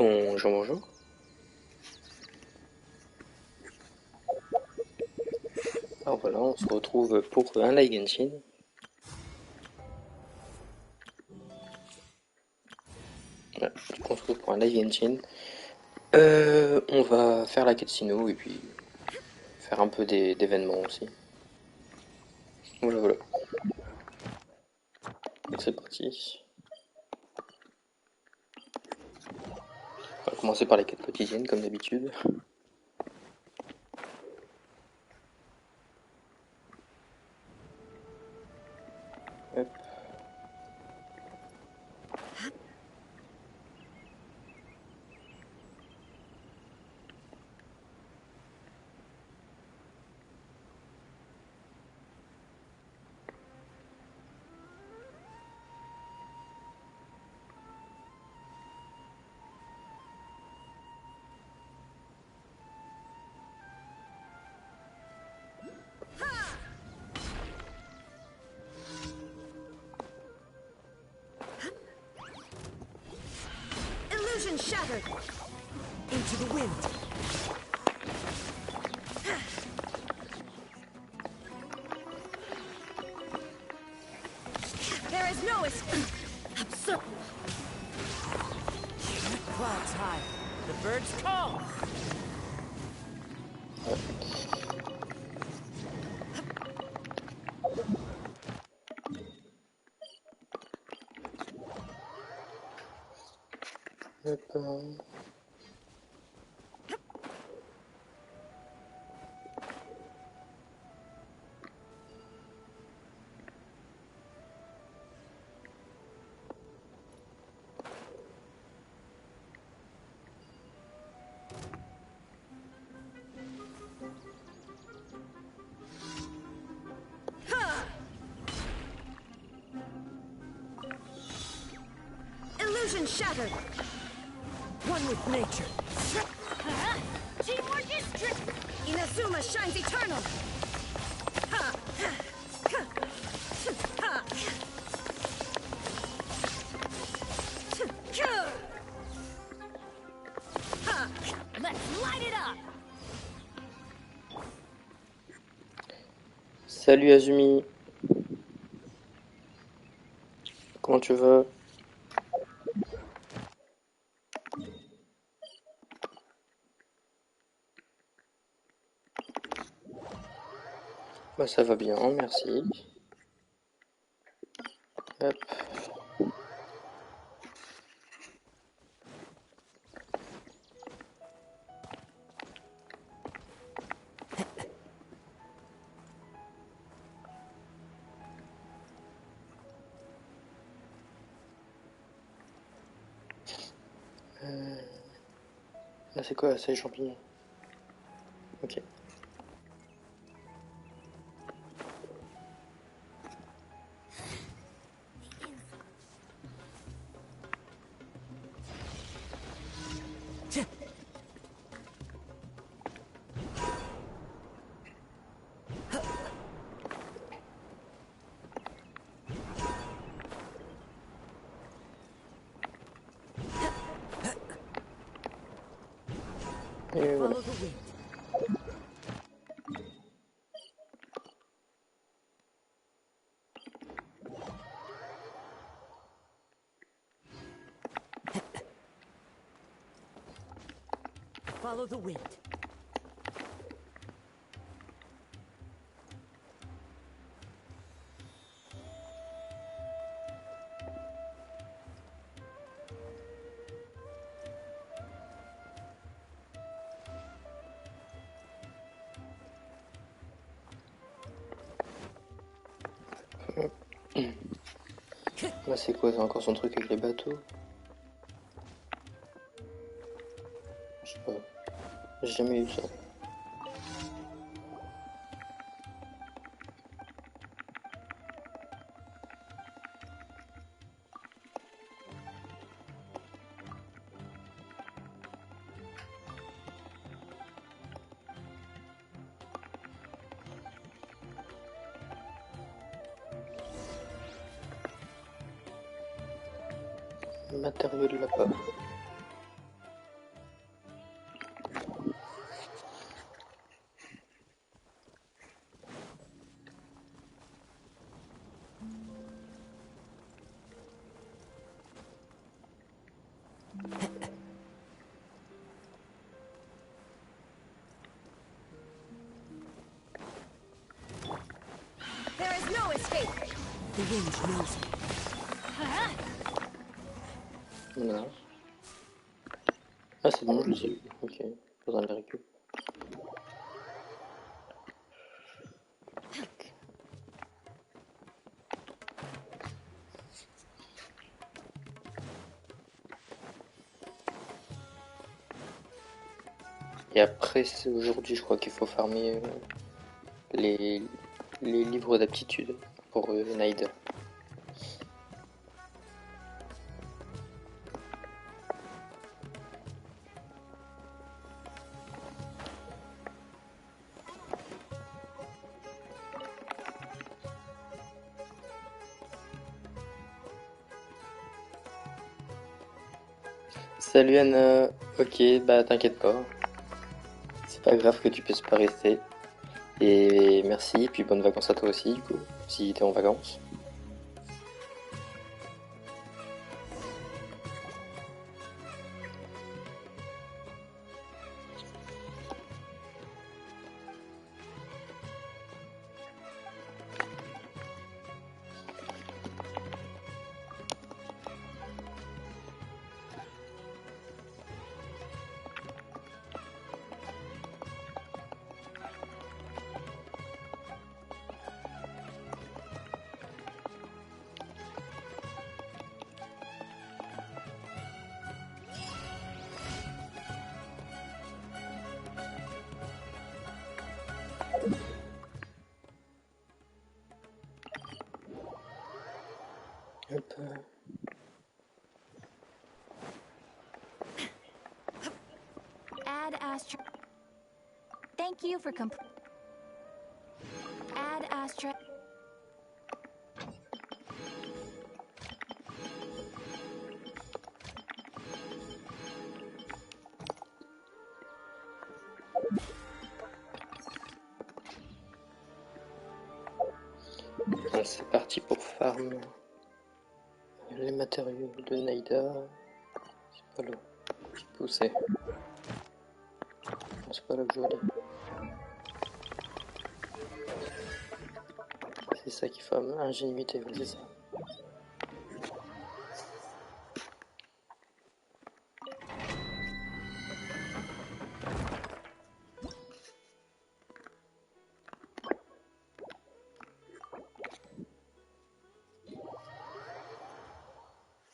Bonjour, bonjour. Alors voilà, on se retrouve pour un live Genshin. Voilà, on se retrouve pour un live Genshin. On va faire la quête Cyno et puis faire un peu d'événements aussi. Voilà, voilà. Donc c'est parti. On va commencer par les quêtes quotidiennes comme d'habitude. Hop. Illusion shattered into the wind. There is no escape. Absurd. Clouds high. The birds call. Hop. Illusion shattered. One with nature. Teamwork is strict. Inazuma shines eternal. Let's light it up. Salut Azumi. Comment tu vas? Bah ça va bien, merci. Hop. Là c'est quoi? C'est les champignons. Ok. Et voilà. Follow the wind. Follow the wind. Là c'est quoi? C'est encore son truc avec les bateaux? Je sais pas. J'ai jamais eu ça. Matériau de lapin. The wind knows me. Voilà. Ah c'est bon, je les ai eu. Ok, pas besoin de les récup. Et après, c'est aujourd'hui, je crois qu'il faut farmer les, les livres d'aptitude pour Naïda. Salut Anna, ok, bah t'inquiète pas, c'est pas grave que tu puisses pas rester. Et merci, et puis bonnes vacances à toi aussi, du coup, si t'es en vacances. Hop. Add Astra. Thank you for Add Astra. C'est parti pour farm les matériaux de Naïda. C'est pas là. J'ai poussé. Non, c'est pas là que je voulais. C'est ça qu'il faut, ingénuité, ouais, c'est ça.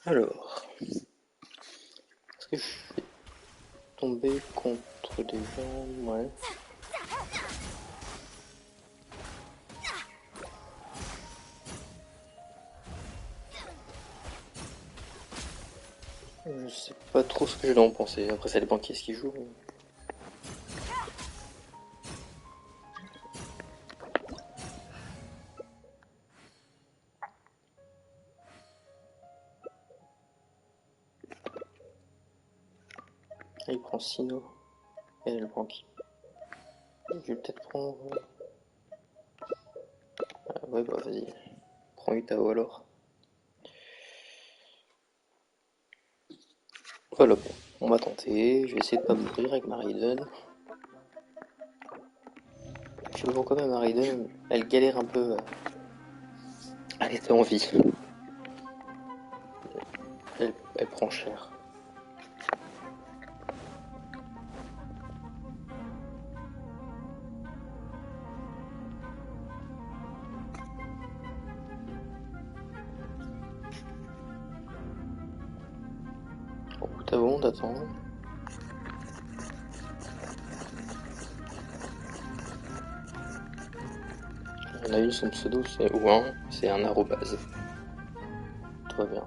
Alors, est-ce que je vais tomber contre des gens? Ouais. Je sais pas trop ce que je dois en penser. Après, ça dépend qui est-ce qui joue. Ah, il prend Cyno. Et elle prend qui? Je vais peut-être prendre. Ah, ouais, bah vas-y. Prends Utao alors. Voilà, bon. On va tenter. Je vais essayer de pas mourir avec ma Raiden. Je sais pas pourquoi même ma Raiden, elle galère un peu à rester en vie. Elle prend cher. Bon, t'as bon, t'attends. On a eu son pseudo, c'est ou1, c'est un arrobase. Tout va bien.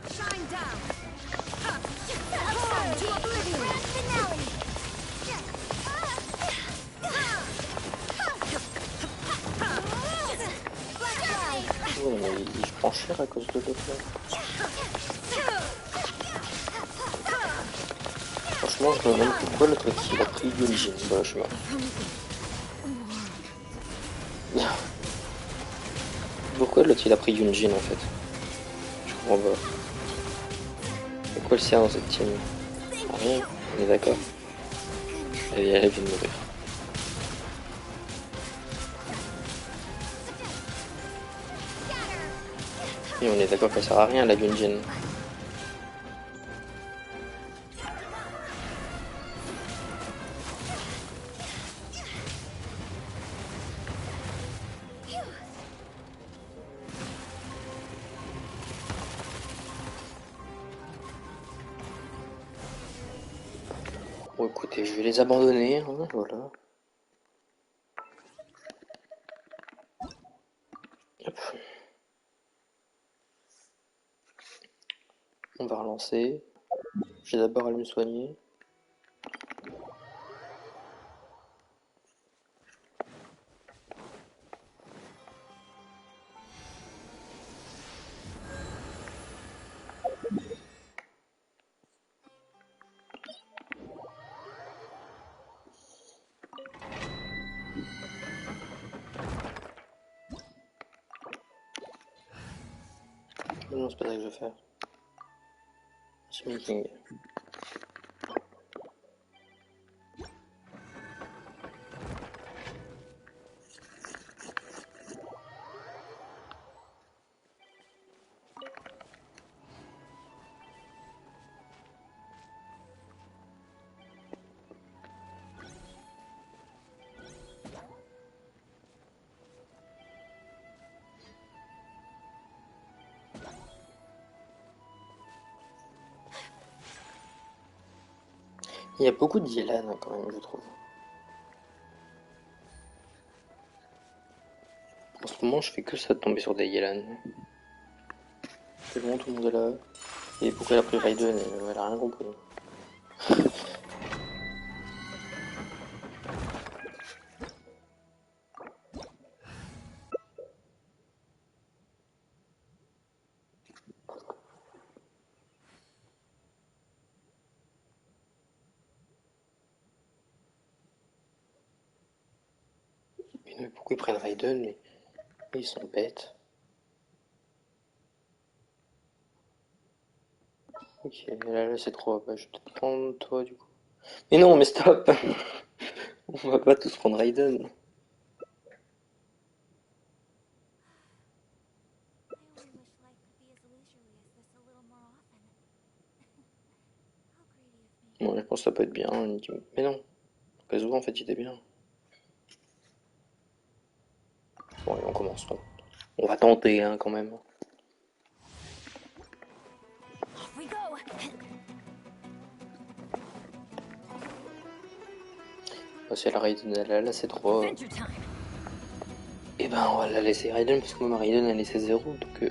Shine down. Hurl to oblivion. Finale. Ouais, mais il prend cher à cause de l'autre là. Franchement, je me demande pourquoi l'autre il a pris Genshin. Bah, je suis mort. Pourquoi l'autre il a pris Genshin en fait? On va. C'est quoi le sien dans cette team? Rien, on est d'accord. Et elle vient de mourir. Et on est d'accord qu'elle sert à rien la Genshin. Bon écoutez, je vais les abandonner, hein, voilà. Hop. On va relancer. J'ai d'abord à me soigner. Non, c'est pas ça que je veux faire. Matchmaking. Il y a beaucoup de Yelan hein, quand même, je trouve. En ce moment, je fais que ça de tomber sur des Yelan. C'est bon, tout le monde est là. Et pourquoi elle a pris Raiden? Elle a rien compris. Mais pourquoi ils prennent Raiden? Mais ils sont bêtes. Ok, là c'est trop. Bah, je vais peut-être prendre toi du coup. Mais non, mais stop! On va pas tous prendre Raiden. I only wish life could be as leisurely as this a little more often. How greedy of me. Bon, je pense que ça peut être bien. Mais non, Kazuo en fait il était bien. Bon, allez, on commence. On va tenter hein, quand même. Off we go. Bah, si elle a Raiden, elle a là c'est trop. Adventure time. Et ben on va la laisser Raiden parce que moi Raiden elle laissé 0 donc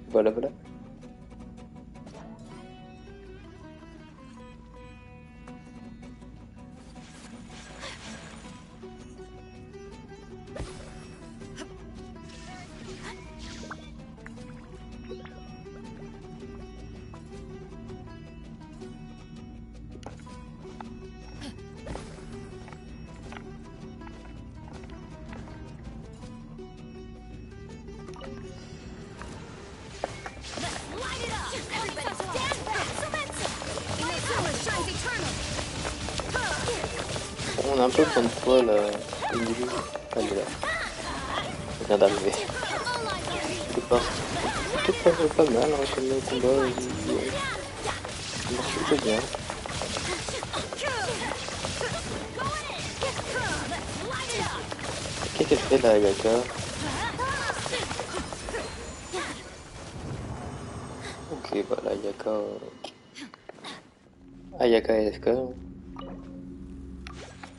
voilà voilà. Light it up. Everybody stand back. My power shines eternal. On a un peu plein de fois là. Une début. Elle est là. Elle vient d'arriver. C'est pas mal hein, comme combat. Ça marche plutôt bien. Qu'est-ce qu'elle fait là, Ayaka? Ok, bah là, Ayaka. Ayaka AFK.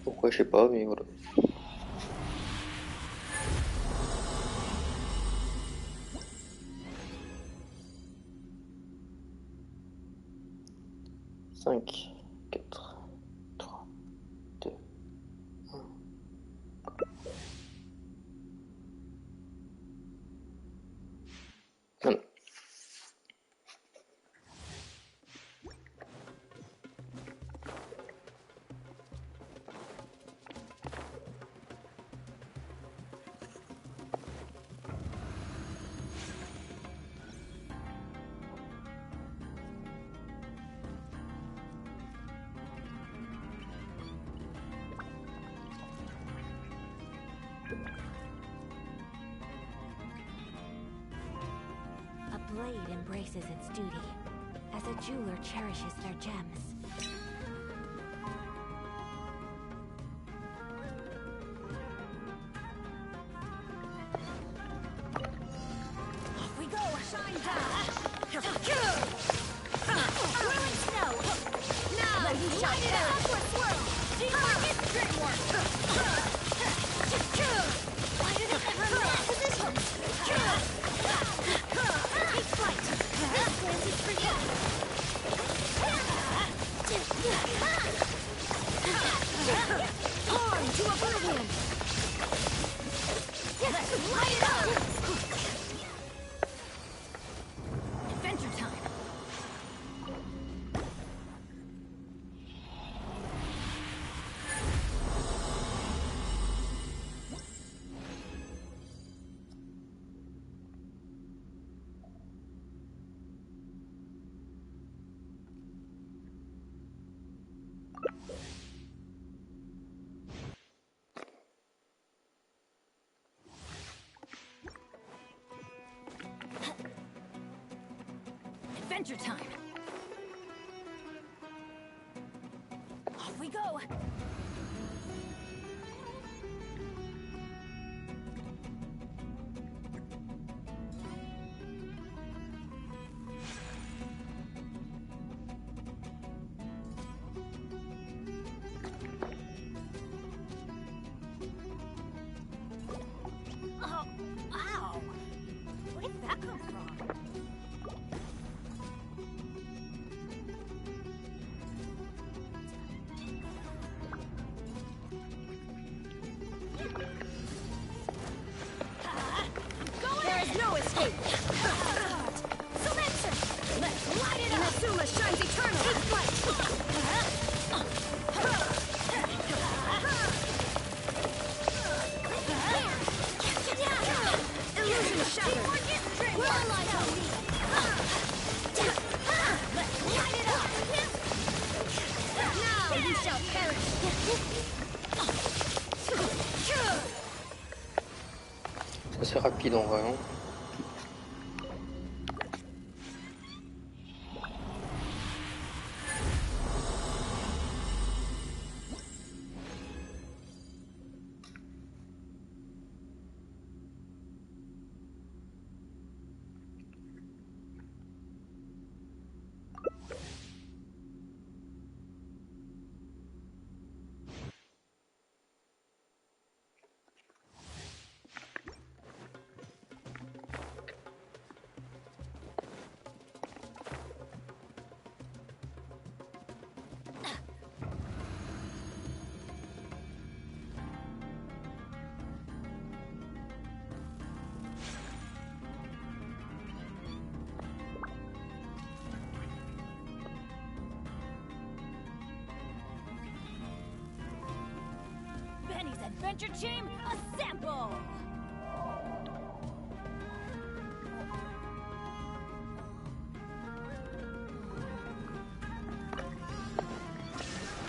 Pourquoi, je sais pas, mais voilà. Cinq, 4, 3, 2, 1. Non, non. blade embraces its duty, as a jeweler cherishes their gems. Off we go! Shine down! Whirling snow! Now you shall perish! Upward swirl! Teamwork is dreamwork! Why did it ever leave position? Take flight! This dance is for you! On to oblivion! Let's light it up! Adventure time! Adventure time! Off we go! Oh, ow! Where did that come from? There is no escape! Selection! Let's light it up! Inazuma shines eternal! Take flight! Illusion shattered! We're alive on me! Let's light it up! Now you shall perish! C'est rapide en vrai. Hein. Benny's Adventure Team, assemble!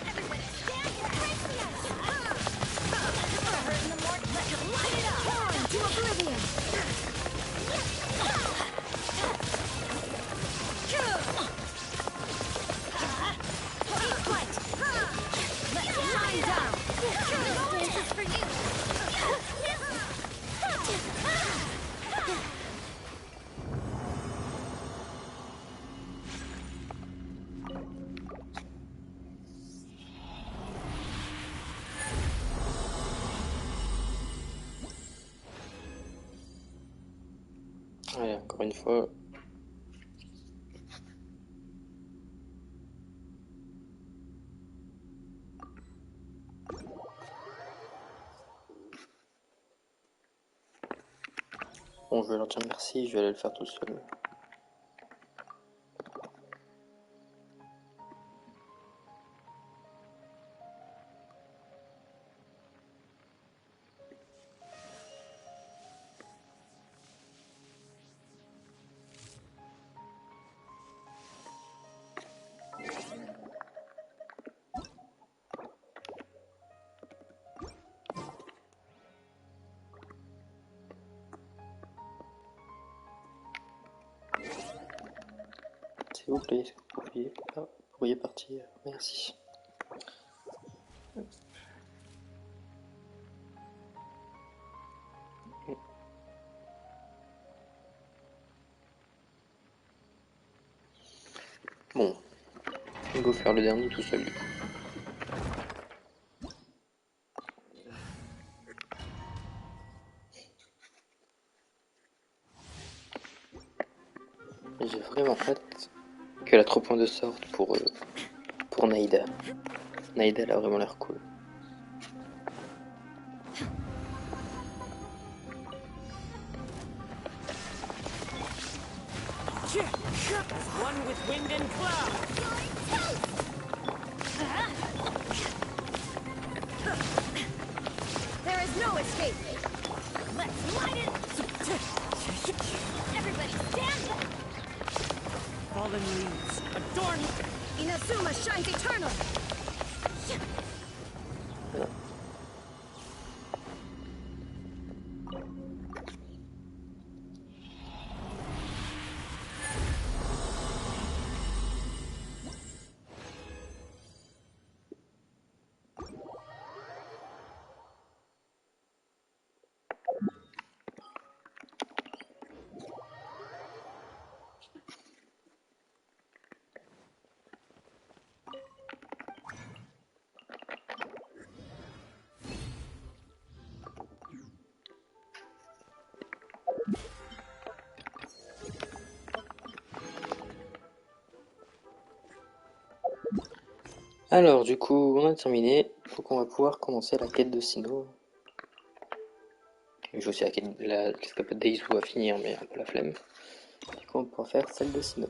Everybody stand and break the ice! Forever in the morning, let's light it up! On to oblivion! Take flight! Let's shine down! This is for you! Allez, encore une fois. Bon, je vais leur dire merci, je vais aller le faire tout seul. S'il vous plaît, est-ce que vous pourriez partir? Merci. Bon, on va faire le dernier tout seul du coup. J'ai vraiment hâte que la 3.2 sorte pour Naïda. Naïda, elle a vraiment l'air cool. One with wind and cloud. There is no escape. Let's light it. Everybody stand back. Fallen leaves adorn. Inazuma shines eternal. Alors du coup, on a terminé. Donc on va pouvoir commencer la quête de Cyno. J'ai aussi l'escapade d'Eizu à finir, mais un peu la flemme. Du coup, on pourra faire celle de Cyno.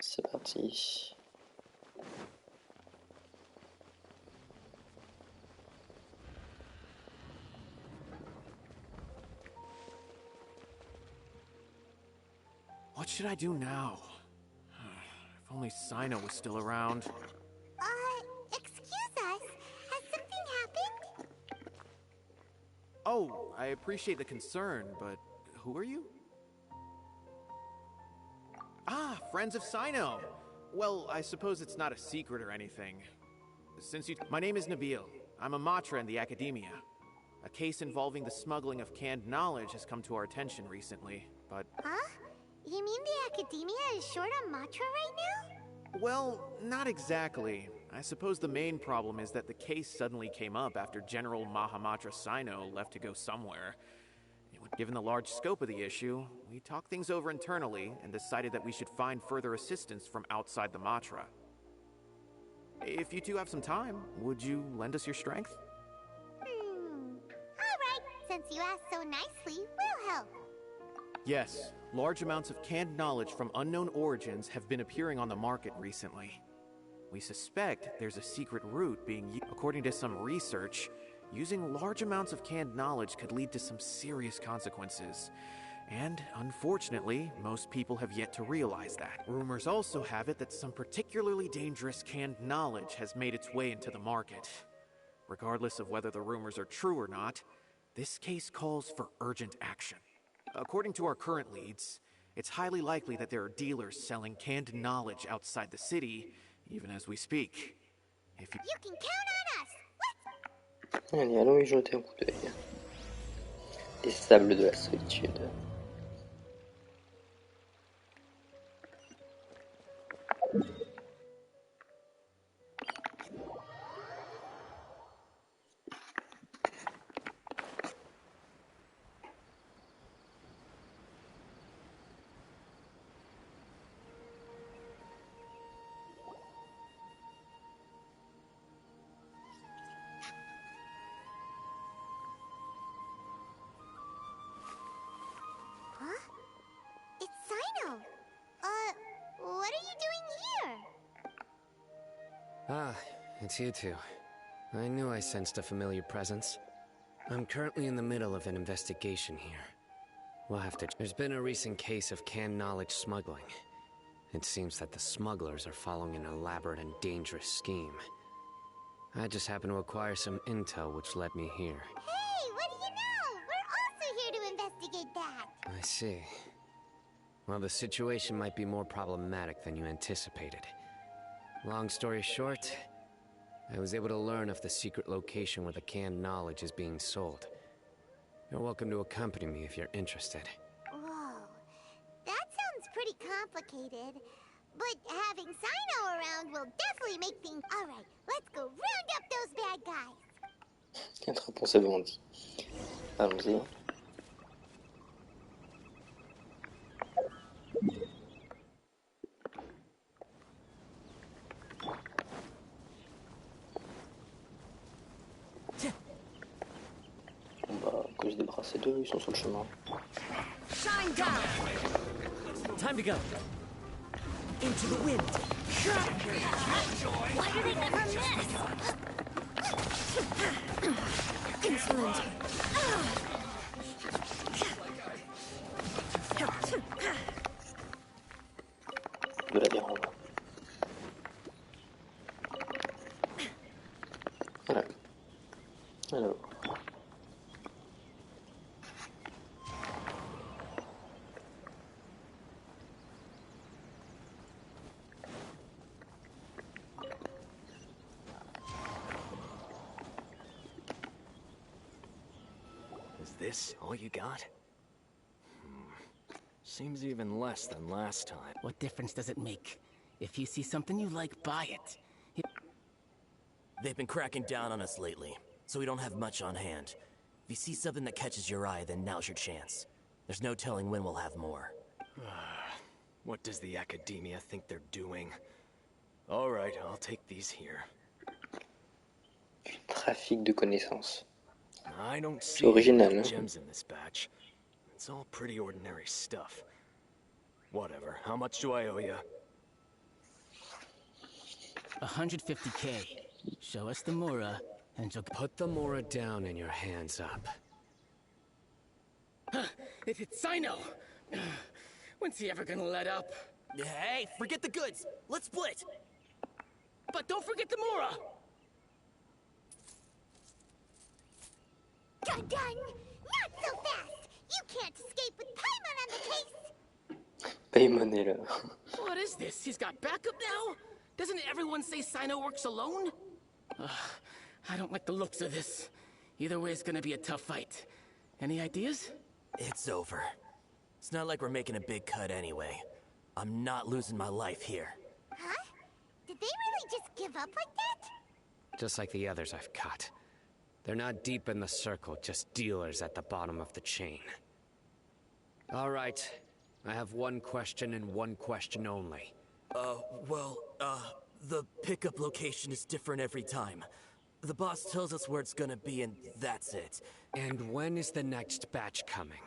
C'est parti. What should I do now? If only Cyno was still around. Excuse us. Has something happened? Oh, I appreciate the concern, but who are you? Ah, friends of Cyno. Well, I suppose it's not a secret or anything. My name is Nabil. I'm a matra in the academia. A case involving the smuggling of canned knowledge has come to our attention recently, but... Huh? You mean the academia is short on mantra right now? Well, not exactly. I suppose the main problem is that the case suddenly came up after General Mahamatra Cyno left to go somewhere. Given the large scope of the issue, we talked things over internally and decided that we should find further assistance from outside the Matra. If you two have some time, would you lend us your strength? Alright, since you asked so nicely, we'll help. Yes, large amounts of canned knowledge from unknown origins have been appearing on the market recently. We suspect there's a secret route being used. According to some research, using large amounts of canned knowledge could lead to some serious consequences. And, unfortunately, most people have yet to realize that. Rumors also have it that some particularly dangerous canned knowledge has made its way into the market. Regardless of whether the rumors are true or not, this case calls for urgent action. According to our current leads, it's highly likely that there are dealers selling canned knowledge outside the city, even as we speak. You can count on us! Allez, allons y jeter un coup d'œil. Les sables de la solitude. It's Cyno! What are you doing here? Ah, it's you two. I knew I sensed a familiar presence. I'm currently in the middle of an investigation here. We'll have to... There's been a recent case of canned knowledge smuggling. It seems that the smugglers are following an elaborate and dangerous scheme. I just happened to acquire some intel which led me here. Hey, what do you know? We're also here to investigate that. I see. Well, the situation might be more problematic than you anticipated. Long story short, I was able to learn of the secret location where the canned knowledge is being sold. You're welcome to accompany me if you're interested. Whoa, that sounds pretty complicated. But having Cyno around will definitely make things... Alright, let's go round up those bad guys. 4 réponses abondantes. Allons-y. On va que se débarrasser d'eux, ils sont sur le chemin. Shine down! Time to go. Into the wind. Why do they never miss? Insolent. De la dérange. Voilà. Alors. Is this all you got? Seems even less than last time. What difference does it make? If you see something you like, buy it. They've been cracking down on us lately, so we don't have much on hand. If you see something that catches your eye, then now's your chance. There's no telling when we'll have more. What does the academia think they're doing? All right, I'll take these here. Trafic de connaissances. I don't see original, any hein? gems in this batch. It's all pretty ordinary stuff. Whatever. How much do I owe you? 150K. Show us the Mura, and you'll... Put the Mora down and your hands up. It's Cyno! When's he ever gonna let up? Hey, forget the goods! Let's split! But don't forget the Mura! Dun dun! Not so fast! You can't escape with Paimon on the case! Paimon est là. What is this? He's got backup now? Doesn't everyone say Cyno works alone? I don't like the looks of this. Either way, it's gonna be a tough fight. Any ideas? It's over. It's not like we're making a big cut anyway. I'm not losing my life here. Huh? Did they really just give up like that? Just like the others I've caught. They're not deep in the circle, just dealers at the bottom of the chain. All right. I have one question and one question only. The pickup location is different every time. The boss tells us where it's gonna be and that's it. And when is the next batch coming?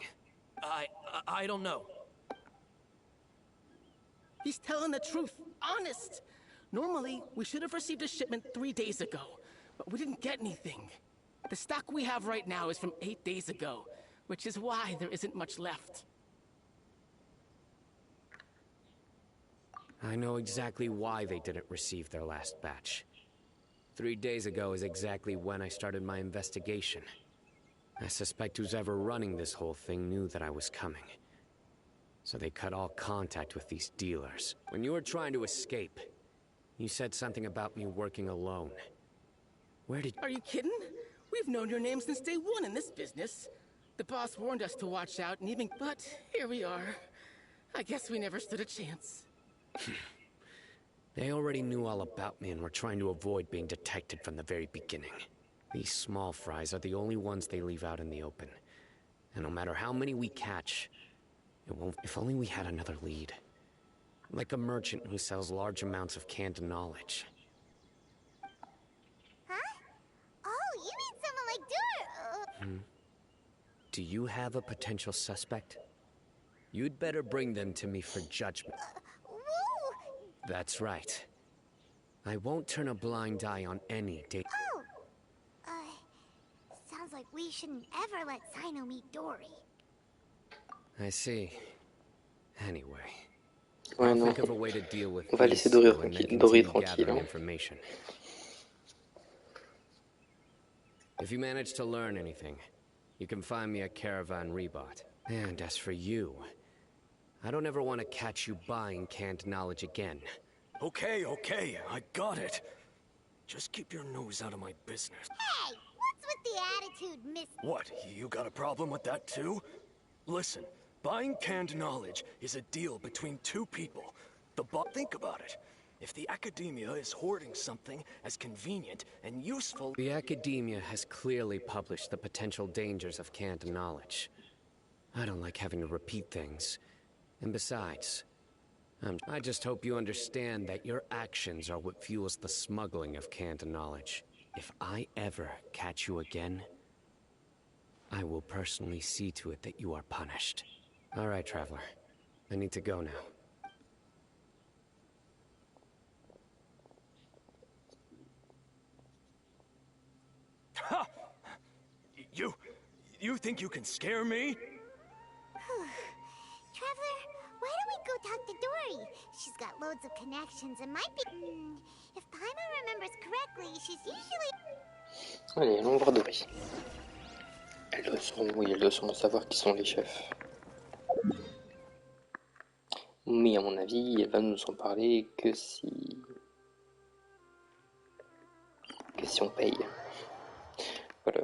I don't know. He's telling the truth. Honest. Normally, we should have received a shipment 3 days ago, but we didn't get anything. The stock we have right now is from 8 days ago, which is why there isn't much left. I know exactly why they didn't receive their last batch. 3 days ago is exactly when I started my investigation. I suspect who's ever running this whole thing knew that I was coming. So they cut all contact with these dealers. When you were trying to escape, you said something about me working alone. Where did... Are you kidding? We've known your name since day one in this business. The boss warned us to watch out and even... But here we are. I guess we never stood a chance. They already knew all about me and were trying to avoid being detected from the very beginning. These small fries are the only ones they leave out in the open. And no matter how many we catch, it won't... If only we had another lead. Like a merchant who sells large amounts of canned knowledge. Huh? Oh, you mean someone like Dur... Do you have a potential suspect? You'd better bring them to me for judgment. Whoa! That's right. I won't turn a blind eye on any date. Oh! Sounds like we we shouldn't ever let Cyno meet Dory. I see. Anyway, Ouais, I'll non. think of a way to deal with On va these laisser two Dory and then tranquille. Dory continue tranquille, gathering hein. information. If you manage to learn anything, you can find me at Caravan Rebot. And as for you, I don't ever want to catch you buying canned knowledge again. Okay, I got it. Just keep your nose out of my business. Hey, what's with the attitude, Miss? What, you got a problem with that too? Listen, buying canned knowledge is a deal between two people. Think about it. If the academia is hoarding something as convenient and useful... The academia has clearly published the potential dangers of canned knowledge. I don't like having to repeat things. And besides, I just hope you understand that your actions are what fuels the smuggling of canned knowledge. If I ever catch you again, I will personally see to it that you are punished. All right, Traveler. I need to go now. Ha! You think you can scare me? Traveler, why don't we go talk to Dory? She's got loads of connections and might be... if Paimon remembers correctly, she's usually... Allez, allons voir Dory. Elle doit sûrement savoir qui sont les chefs. Mais à mon avis, elle va nous en parler que si on paye. Voilà.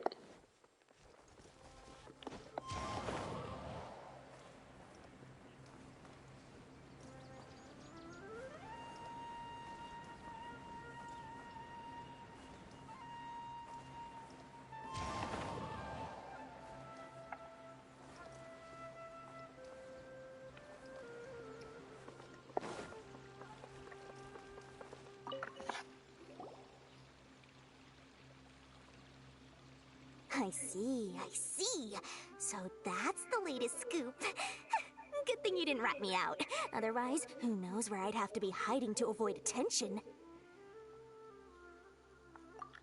I see. So that's the latest scoop. Good thing you didn't rat me out. Otherwise, who knows where I'd have to be hiding to avoid attention.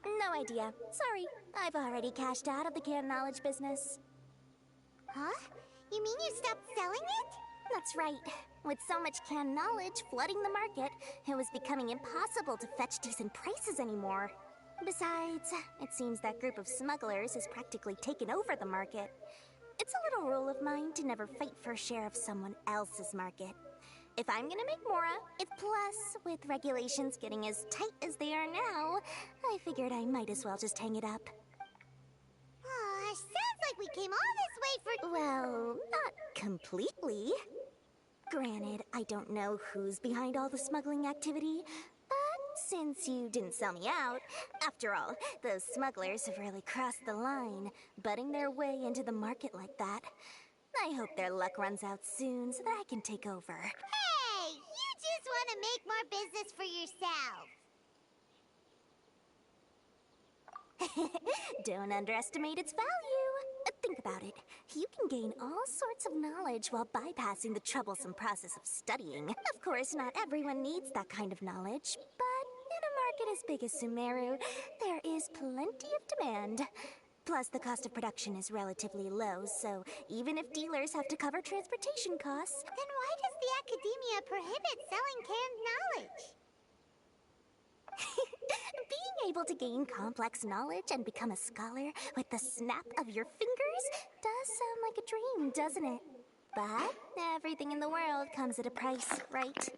No idea. Sorry, I've already cashed out of the canned knowledge business. Huh? You mean you stopped selling it? That's right. With so much canned knowledge flooding the market, it was becoming impossible to fetch decent prices anymore. Besides, it seems that group of smugglers has practically taken over the market. It's a little rule of mine to never fight for a share of someone else's market. If I'm gonna make more, plus with regulations getting as tight as they are now, I figured I might as well just hang it up. Sounds like we came all this way for... Well, not completely. Granted, I don't know who's behind all the smuggling activity, but since you didn't sell me out, after all, those smugglers have really crossed the line, butting their way into the market like that. I hope their luck runs out soon so that I can take over. Hey, you just want to make more business for yourself. Don't underestimate its value. Think about it. You can gain all sorts of knowledge while bypassing the troublesome process of studying. Of course, not everyone needs that kind of knowledge, but in a market as big as Sumeru, there is plenty of demand. Plus, the cost of production is relatively low, so even if dealers have to cover transportation costs... Then why does the academia prohibit selling canned knowledge? Being able to gain complex knowledge and become a scholar with the snap of your fingers does sound like a dream, doesn't it? But everything in the world comes at a price, right?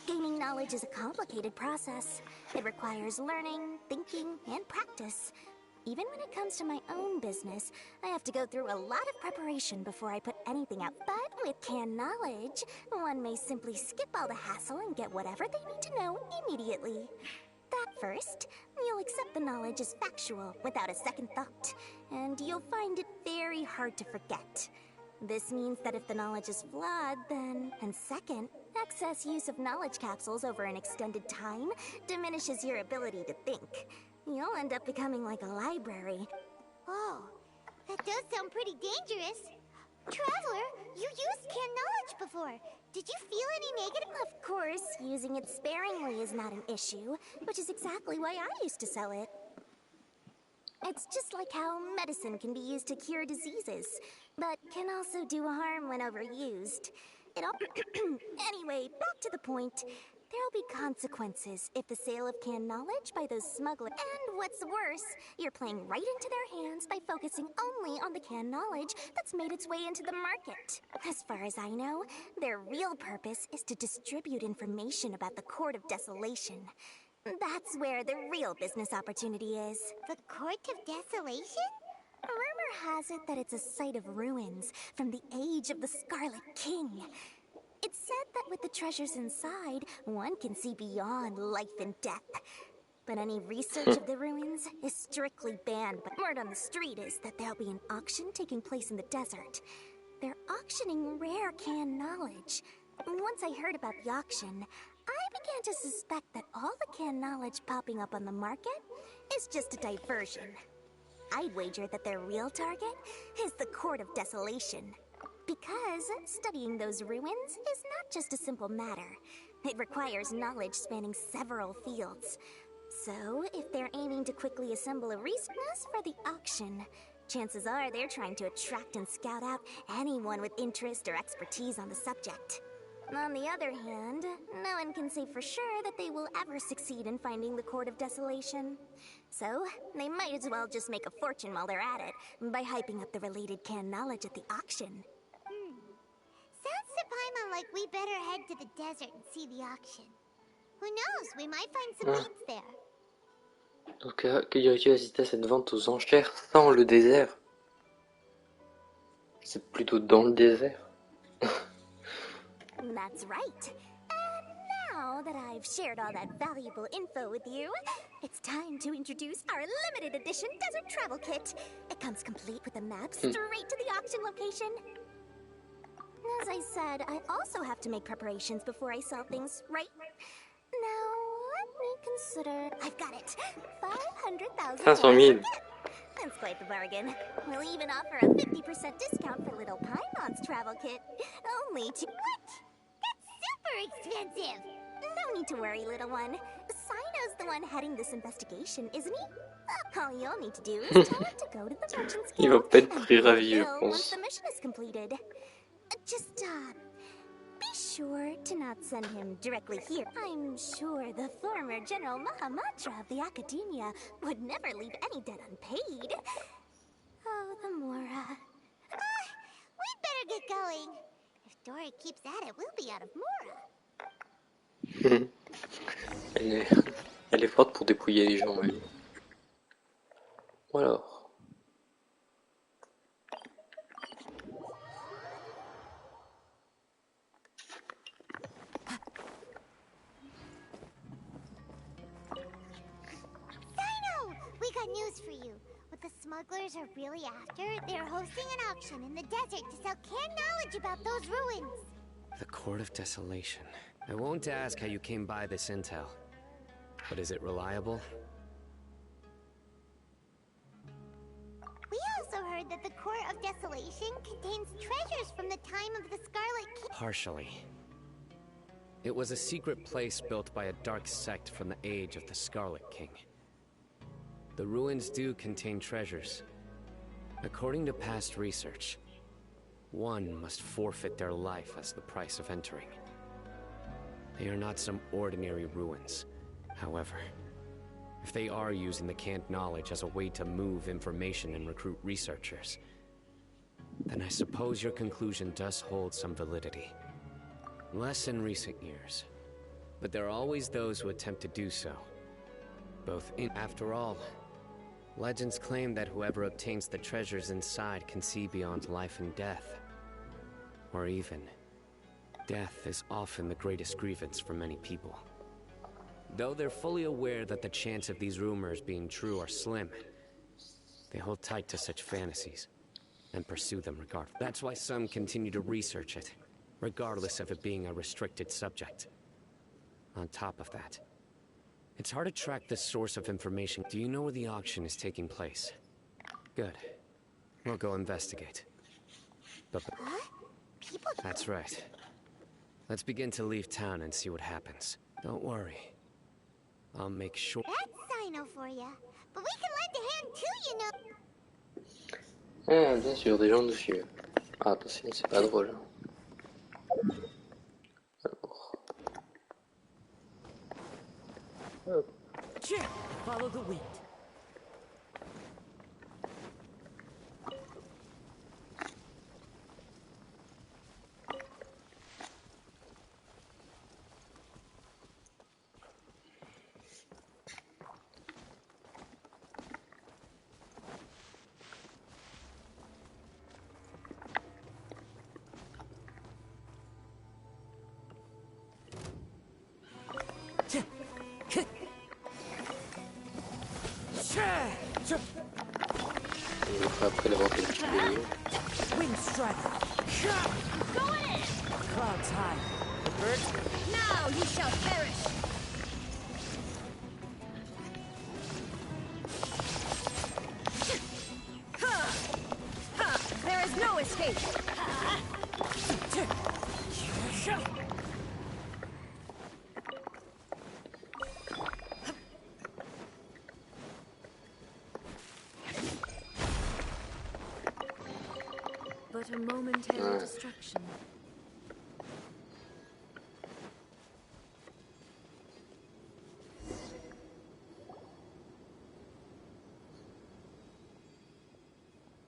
Gaining knowledge is a complicated process. It requires learning, thinking, and practice. Even when it comes to my own business, I have to go through a lot of preparation before I put anything out. But with canned knowledge, one may simply skip all the hassle and get whatever they need to know immediately. That first, you'll accept the knowledge as factual without a second thought, and you'll find it very hard to forget. This means that if the knowledge is flawed, then... And second, excess use of knowledge capsules over an extended time diminishes your ability to think. You'll end up becoming like a library. Oh, that does sound pretty dangerous. Traveler, you used canned knowledge before. Did you feel any negative? Of course, using it sparingly is not an issue, which is exactly why I used to sell it. It's just like how medicine can be used to cure diseases, but can also do harm when overused. It all... Anyway, back to the point. There'll be consequences if the sale of canned knowledge by those smugglers... And what's worse, you're playing right into their hands by focusing only on the canned knowledge that's made its way into the market. As far as I know, their real purpose is to distribute information about the Court of Desolation. That's where the real business opportunity is. The Court of Desolation? Rumor has it that it's a site of ruins from the age of the Scarlet King. It's said that with the treasures inside, one can see beyond life and death. But any research of the ruins is strictly banned. But word on the street is that there'll be an auction taking place in the desert. They're auctioning rare canned knowledge. Once I heard about the auction, I began to suspect that all the canned knowledge popping up on the market is just a diversion. I'd wager that their real target is the Court of Desolation. Because studying those ruins is not just a simple matter. It requires knowledge spanning several fields. So, if they're aiming to quickly assemble a resource for the auction, chances are they're trying to attract and scout out anyone with interest or expertise on the subject. On the other hand, no one can say for sure that they will ever succeed in finding the Court of Desolation. So, they might as well just make a fortune while they're at it by hyping up the related canned knowledge at the auction. Sounds to Paimon like we better head to the desert and see the auction. Who knows, we might find some leads there. Donc, que dirais-tu assister à cette vente aux enchères sans le désert? C'est plutôt dans le désert. That's right. And now that I've shared all that valuable info with you, it's time to introduce our limited edition desert travel kit. It comes complete with a map straight to the auction location. As I said, I also have to make preparations before I sell things, right? Now, let me consider... I've got it! 500,000 500,000. That's quite the bargain. We'll even offer a 50% discount for little Paimon's travel kit. Only to... What? That's super expensive! No need to worry, little one. Cyno's the one heading this investigation, isn't he? All you'll need to do is tell him to go to the merchant's Il va guild pas être and très pay the ravi, je bill once pense. the mission is completed. Just, be sure to not send him directly here. I'm sure the former General Mahamatra of the Academia would never leave any debt unpaid. Oh, the more, We'd better get going. If Dora keeps at it, we'll be out of Mora. Elle est forte pour dépouiller les gens, elle. Bon alors. Cyno! We got news for you. What the smugglers are really after, they're hosting an auction in the desert to sell canned knowledge about those ruins. The Court of Desolation. I won't ask how you came by this intel. But is it reliable? We also heard that the Court of Desolation contains treasures from the time of the Scarlet King. Partially. It was a secret place built by a dark sect from the age of the Scarlet King. The ruins do contain treasures. According to past research, one must forfeit their life as the price of entering. They are not some ordinary ruins. However, if they are using the canned knowledge as a way to move information and recruit researchers, then I suppose your conclusion does hold some validity. Less in recent years, but there are always those who attempt to do so. After all, legends claim that whoever obtains the treasures inside can see beyond life and death. Or even, death is often the greatest grievance for many people. Though they're fully aware that the chance of these rumors being true are slim, they hold tight to such fantasies and pursue them regardless. That's why some continue to research it, regardless of it being a restricted subject. On top of that, it's hard to track the source of information. Do you know where the auction is taking place? Good. We'll go investigate. But People... that's right. Let's begin to leave town and see what happens. Don't worry. I'll make sure... That's Cyno for ya. But we can lend a hand too, you know. Ah, bien sûr, des gens nous suivent. Ah, attention, c'est pas drôle. Alors. Hop. Follow the wind. On le fera après l'avoir fait le petit bélier. Wind striker. Go in! Clouds high. The birds. Now you shall perish. There is no escape. But a momentary distraction.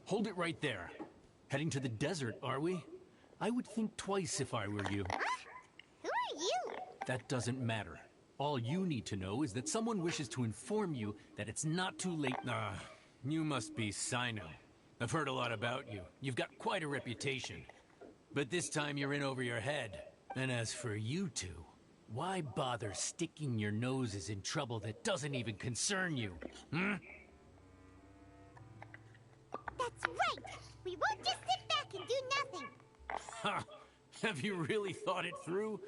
Hold it right there. Heading to the desert, are we? I would think twice if I were you. Who are you? That doesn't matter. All you need to know is that someone wishes to inform you that it's not too late. You must be Cyno. I've heard a lot about you. You've got quite a reputation. But this time you're in over your head. And as for you two, why bother sticking your noses in trouble that doesn't even concern you? Hmm? That's right. We won't just sit back and do nothing. Ha! Have you really thought it through?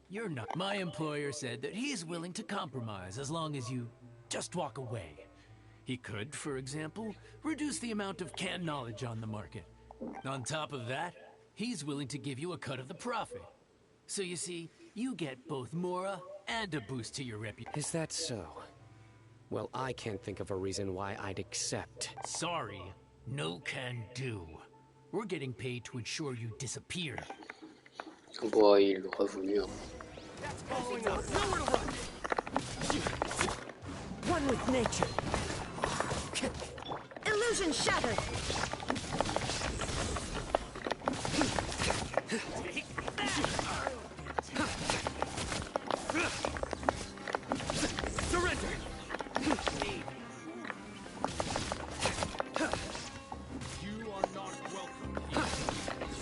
You're not. My employer said that he's willing to compromise as long as you just walk away. He could, for example, reduce the amount of canned knowledge on the market. On top of that, he's willing to give you a cut of the profit. So you see, you get both Mora and a boost to your reputation. Is that so? Well, I can't think of a reason why I'd accept. Sorry, no can do. We're getting paid to ensure you disappear. Bon, il l'aura voulu. Hein. One with nature. Illusion shattered. Surrender! You are not welcome here.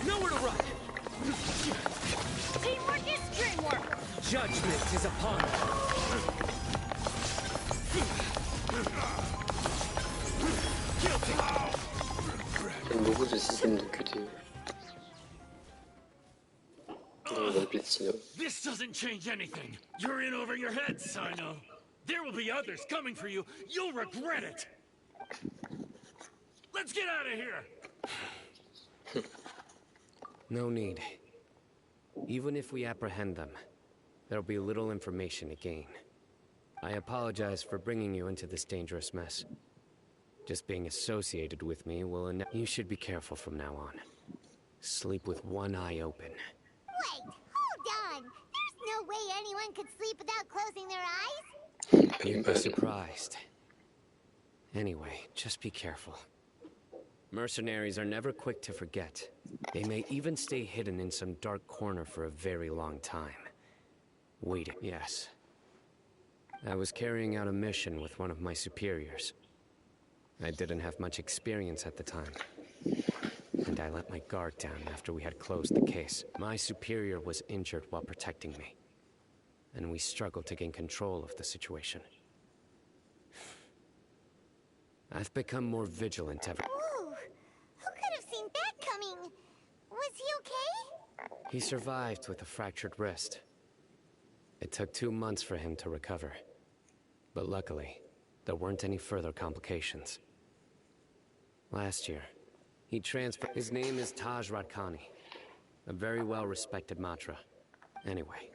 Nowhere to run! Teamwork is dreamwork. Judgment is upon us. J'aime beaucoup ce système de QT. On va l'appeler Cyno. This doesn't change anything. You're in over your head, Cyno. There will be others coming for you. You'll regret it. Let's get out of here. No need. Even if we apprehend them, there'll be little information to gain. I apologize for bringing you into this dangerous mess. Just being associated with me will You should be careful from now on. Sleep with one eye open. Wait, hold on. There's no way anyone could sleep without closing their eyes. You'd be surprised. Anyway, just be careful. Mercenaries are never quick to forget. They may even stay hidden in some dark corner for a very long time. Waiting. Yes. I was carrying out a mission with one of my superiors. I didn't have much experience at the time, and I let my guard down after we had closed the case. My superior was injured while protecting me. and we struggled to gain control of the situation. I've become more vigilant ever. Ooh, who could have seen that coming? Was he okay? He survived with a fractured wrist. It took 2 months for him to recover. But luckily, there weren't any further complications. Last year, he transferred. His name is Taj Radkani, a very well-respected Matra. Anyway,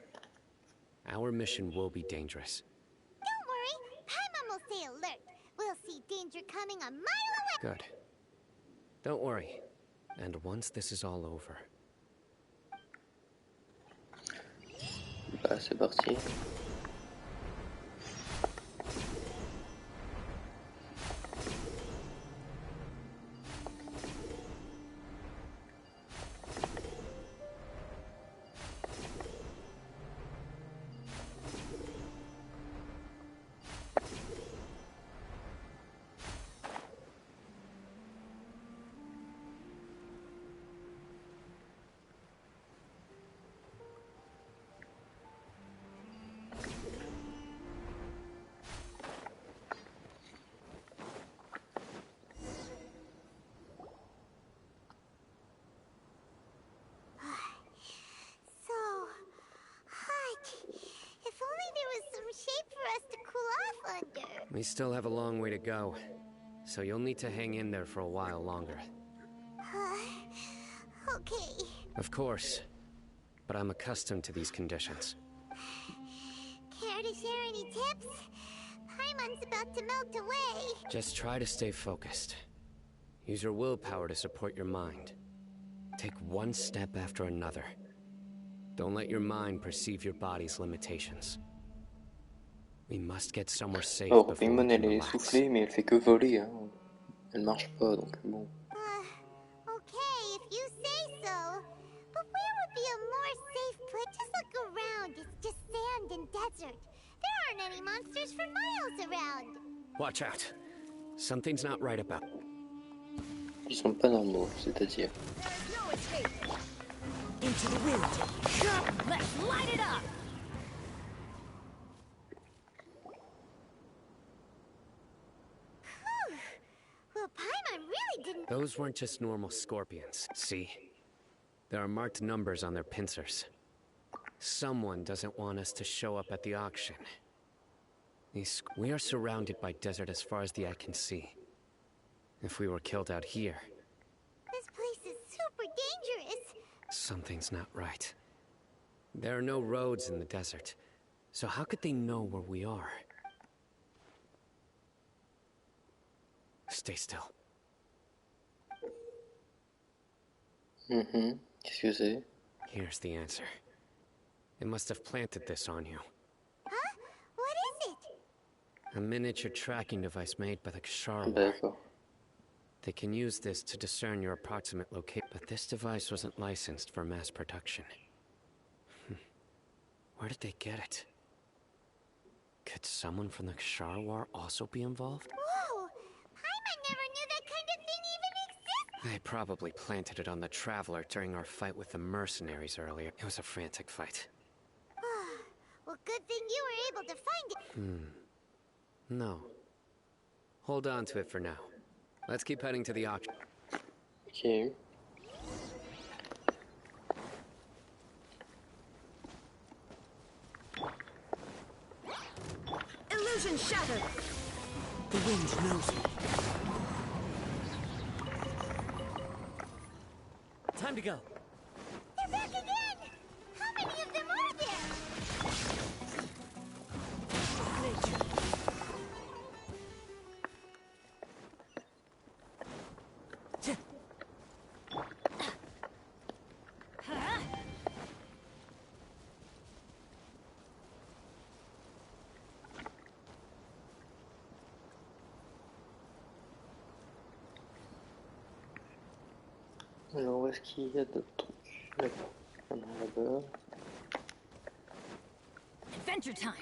our mission will be dangerous. Don't worry, Paimon will stay alert. We'll see danger coming a mile away. Good. Don't worry. And once this is all over... Bah, c'est parti. So hot. If only there was some shade for us to cool off under. We still have a long way to go, so you'll need to hang in there for a while longer. Okay. Of course, but I'm accustomed to these conditions. Care to share any tips? Paimon's about to melt away. Just try to stay focused. Use your willpower to support your mind. Take one step after another. Don't let your mind perceive your body's limitations. We must get somewhere safe Oh, before we Paimon, can elle est relax. essoufflée, mais elle fait que voler, hein. Elle marche pas, donc bon. Okay, if you say so. But where would be a more safe place? Just look around. It's just sand and desert. There aren't any monsters for miles around. Watch out. Something's not right about... Ils sont pas normaux, c'est-à-dire. There's no escape. Into the wind. Let's light it up. Well, Paimon really didn't. Those weren't just normal scorpions. See? There are marked numbers on their pincers. Someone doesn't want us to show up at the auction. We are surrounded by desert as far as the eye can see. If we were killed out here... This place is super dangerous. Something's not right. There are no roads in the desert, so how could they know where we are? Stay still. Qu'est-ce que c'est? Here's the answer. They must have planted this on you. Huh? What is it? A miniature tracking device made by the Kshar. D'accord. They can use this to discern your approximate location, but this device wasn't licensed for mass production. Where did they get it? Could someone from the Kshar War also be involved? Whoa! Paimon never knew that kind of thing even existed. They probably planted it on the Traveler during our fight with the mercenaries earlier. It was a frantic fight. Well, good thing you were able to find it. No. Hold on to it for now. Let's keep heading to the auction. Ok. Illusion shattered. The wind knows me. Time to go. They're back again! How many of them are there? Nature. Alors, où est-ce qu'il y a d'autres trucs? Là-bas. Ah non, là-bas. Adventure time.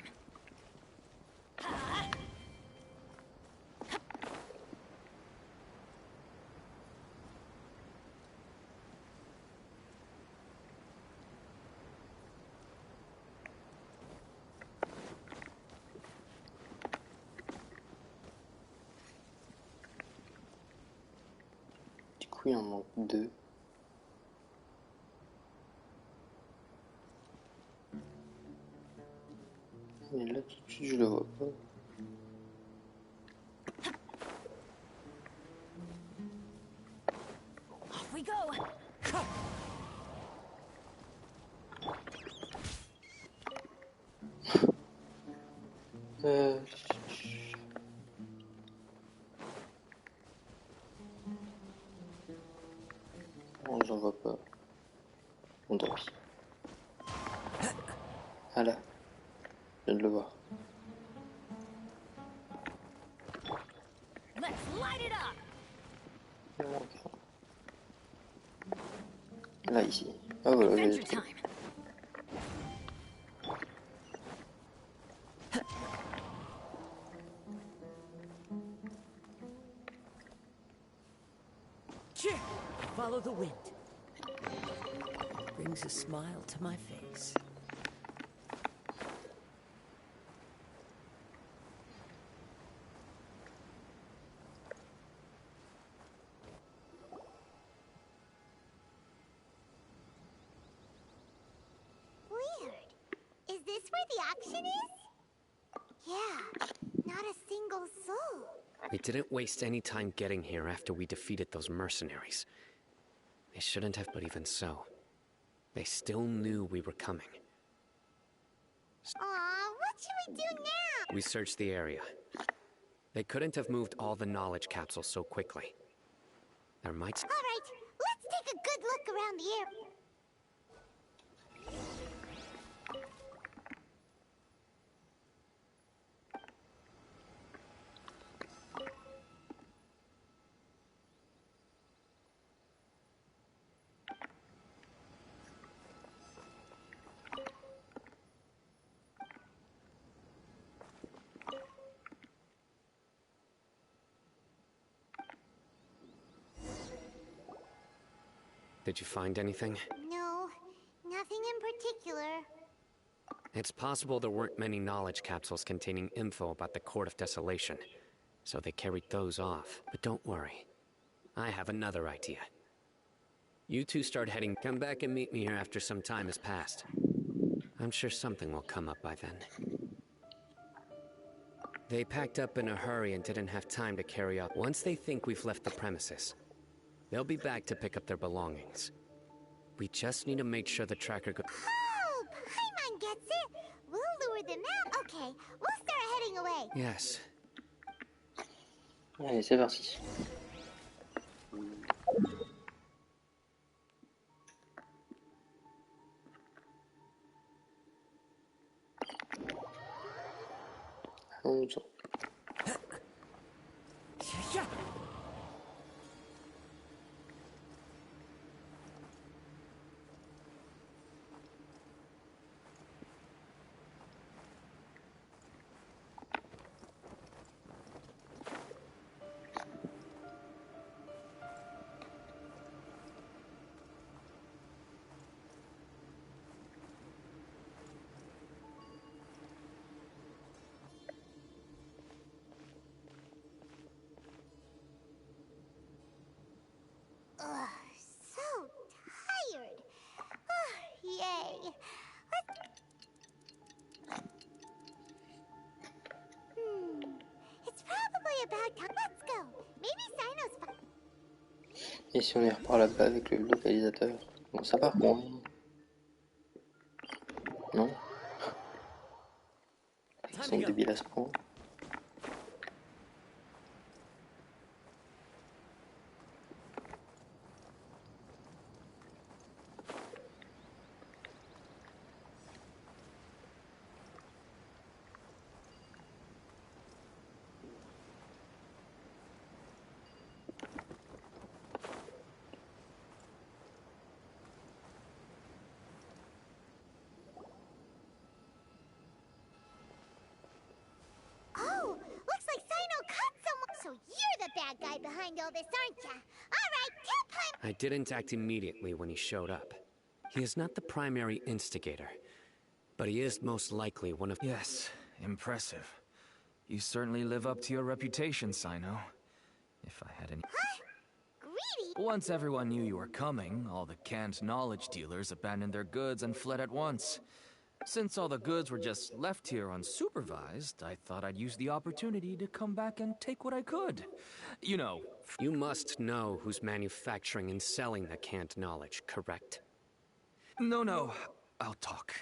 coup, il en manque 2. Mais là, tout de suite, je le vois pas. Off we go. Non, j'en vois pas. Bon, tant pis. Ah là, je viens de le voir. Let's light it up. Il en manque un. Là, ici. Ah voilà, j'ai Adventure trouvé. time. Follow the wind. Brings a smile to my face. Weird. Is this where the auction is? Yeah, not a single soul. We didn't waste any time getting here after we defeated those mercenaries. They shouldn't have, but even so, they still knew we were coming. Aw, what should we do now? We searched the area. They couldn't have moved all the knowledge capsules so quickly. There might... All right, let's take a good look around the area. Did you find anything? No, nothing in particular. It's possible there weren't many knowledge capsules containing info about the Court of Desolation, so they carried those off. But don't worry. I have another idea. You two start heading. Come back and meet me here after some time has passed. I'm sure something will come up by then. They packed up in a hurry and didn't have time to carry out. Once they think we've left the premises, they'll be back to pick up their belongings. We just need to make sure the tracker goes... Oh, Paimon gets it. We'll lure them out. Okay, we'll start heading away. Yes. Allez, c'est parti. Allons-y. Ugh, so tired. Yay. It's probably about time. Let's go. Maybe Cyno's fine. Et si on y repart là-bas avec le localisateur? Bon, ça part pour rien. Non? Ils sont débiles à ce point. Oh, looks like Cyno caught someone. So you're the bad guy behind all this, aren't ya? All right, tell Paimon. I didn't act immediately when he showed up. He is not the primary instigator, but he is most likely one of... Yes, impressive. You certainly live up to your reputation, Cyno. If I had any... Huh? greedy. Once everyone knew you were coming, all the canned knowledge dealers abandoned their goods and fled at once. Since all the goods were just left here unsupervised, I thought I'd use the opportunity to come back and take what I could. You know. You must know who's manufacturing and selling the canned knowledge, correct? No, I'll talk.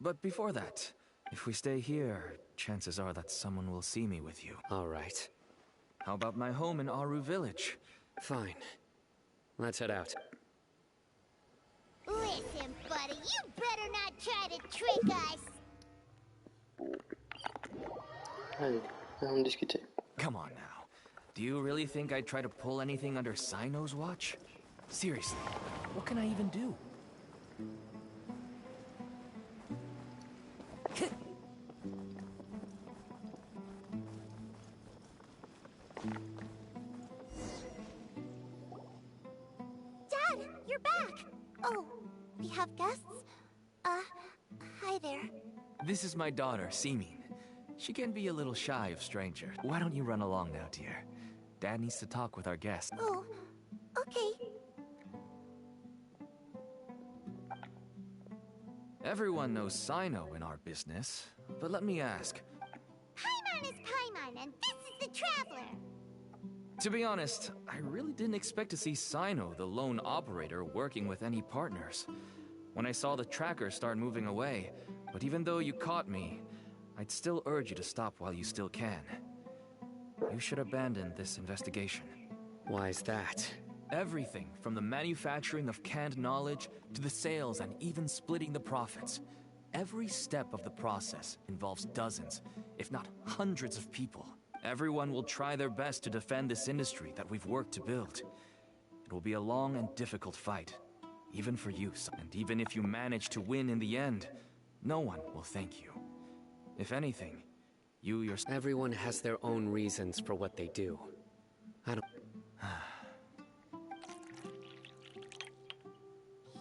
But before that, if we stay here, chances are that someone will see me with you. All right. How about my home in Aru Village? Fine. Let's head out. Listen, buddy, you better not try to trick us. Allez, allons discuter. Come on now. Do you really think I'd try to pull anything under Cyno's watch? Seriously, what can I even do? Dad, you're back. Oh, we have guests? Hi there. This is my daughter, Simin. She can be a little shy of strangers. Why don't you run along now, dear? Dad needs to talk with our guest. Oh, okay. Everyone knows Cyno in our business, but let me ask. Paimon is Paimon, and this is the Traveler. To be honest, I really didn't expect to see Cyno, the lone operator, working with any partners. When I saw the tracker start moving away, but even though you caught me, I'd still urge you to stop while you still can. You should abandon this investigation. Why is that? Everything from the manufacturing of canned knowledge to the sales and even splitting the profits. Every step of the process involves dozens, if not hundreds of people. Everyone will try their best to defend this industry that we've worked to build. It will be a long and difficult fight, even for you. And even if you manage to win in the end, no one will thank you. If anything, you yourself... Everyone has their own reasons for what they do. I don't...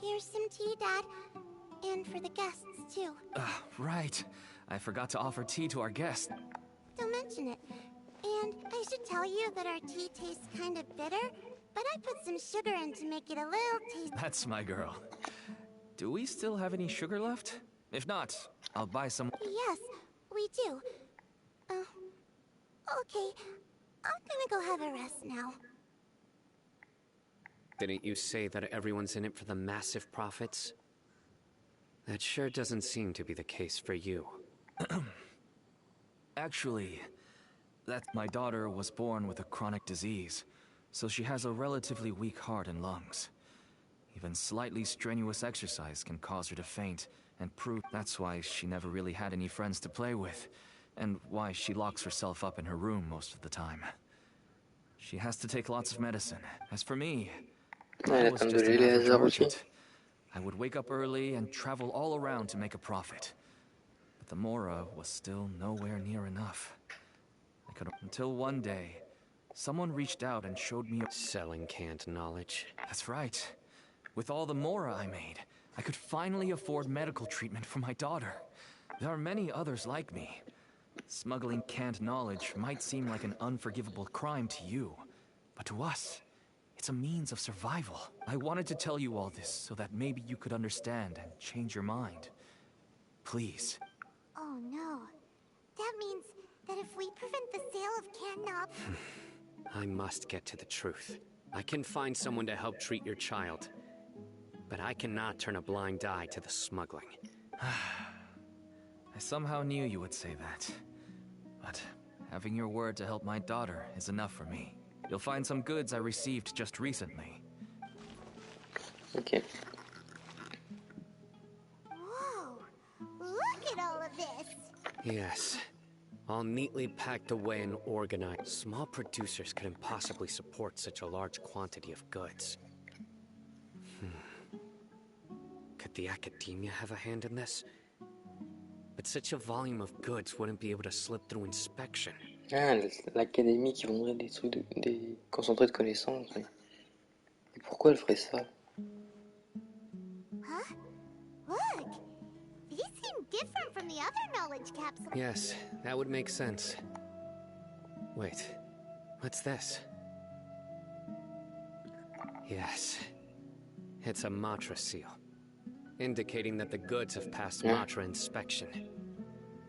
Here's some tea, Dad. And for the guests, too. Right. I forgot to offer tea to our guests. Don't mention it. And I should tell you that our tea tastes kind of bitter, but I put some sugar in to make it a little taste. That's my girl. Do we still have any sugar left? If not, I'll buy some. Yes, we do. Okay. I'm gonna go have a rest now. Didn't you say that everyone's in it for the massive profits? That sure doesn't seem to be the case for you. Actually, my daughter was born with a chronic disease, so she has a relatively weak heart and lungs. Even slightly strenuous exercise can cause her to faint and prove that's why she never really had any friends to play with, and why she locks herself up in her room most of the time. She has to take lots of medicine. As for me, I was just an average merchant. I would wake up early and travel all around to make a profit. But the Mora was still nowhere near enough. Until one day, someone reached out and showed me... Selling canned knowledge. That's right. With all the Mora I made, I could finally afford medical treatment for my daughter. There are many others like me. Smuggling canned knowledge might seem like an unforgivable crime to you, but to us, it's a means of survival. I wanted to tell you all this so that maybe you could understand and change your mind. Please. Oh no. That means that if we prevent the sale of canned knowledge... I must get to the truth. I can find someone to help treat your child, but I cannot turn a blind eye to the smuggling. I somehow knew you would say that. But having your word to help my daughter is enough for me. You'll find some goods I received just recently. Ok. Whoa! Look at all of this! Yes. All neatly packed away and organized. Small producers couldn't possibly support such a large quantity of goods. Could the academia have a hand in this? But such a volume of goods wouldn't be able to slip through inspection. Ah, l'académie qui vendrait des trucs, des concentrés de connaissances. Mais... Et pourquoi elle ferait ça? Huh? Look! These seem different from the other knowledge capsules. Yes, that would make sense. Wait, what's this? Yes. It's a Matra seal, indicating that the goods have passed Matra inspection.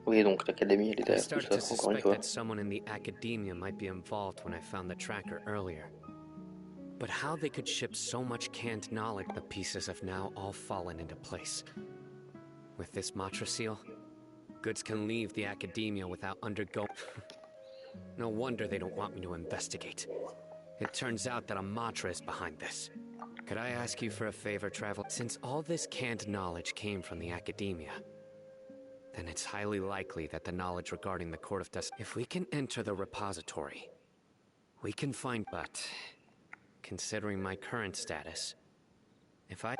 Oui, donc l'académie elle est I derrière tout started ça, to encore une suspect fois. that someone in the academia might be involved when I found the tracker earlier. But how they could ship so much canned knowledge, the pieces have now all fallen into place. With this Matra seal, goods can leave the academia without undergoing... No wonder they don't want me to investigate. It turns out that a Matra is behind this. Could I ask you for a favor, Travel? Since all this canned knowledge came from the academia, then it's highly likely that the knowledge regarding the Court of If we can enter the repository, we can find... But, considering my current status,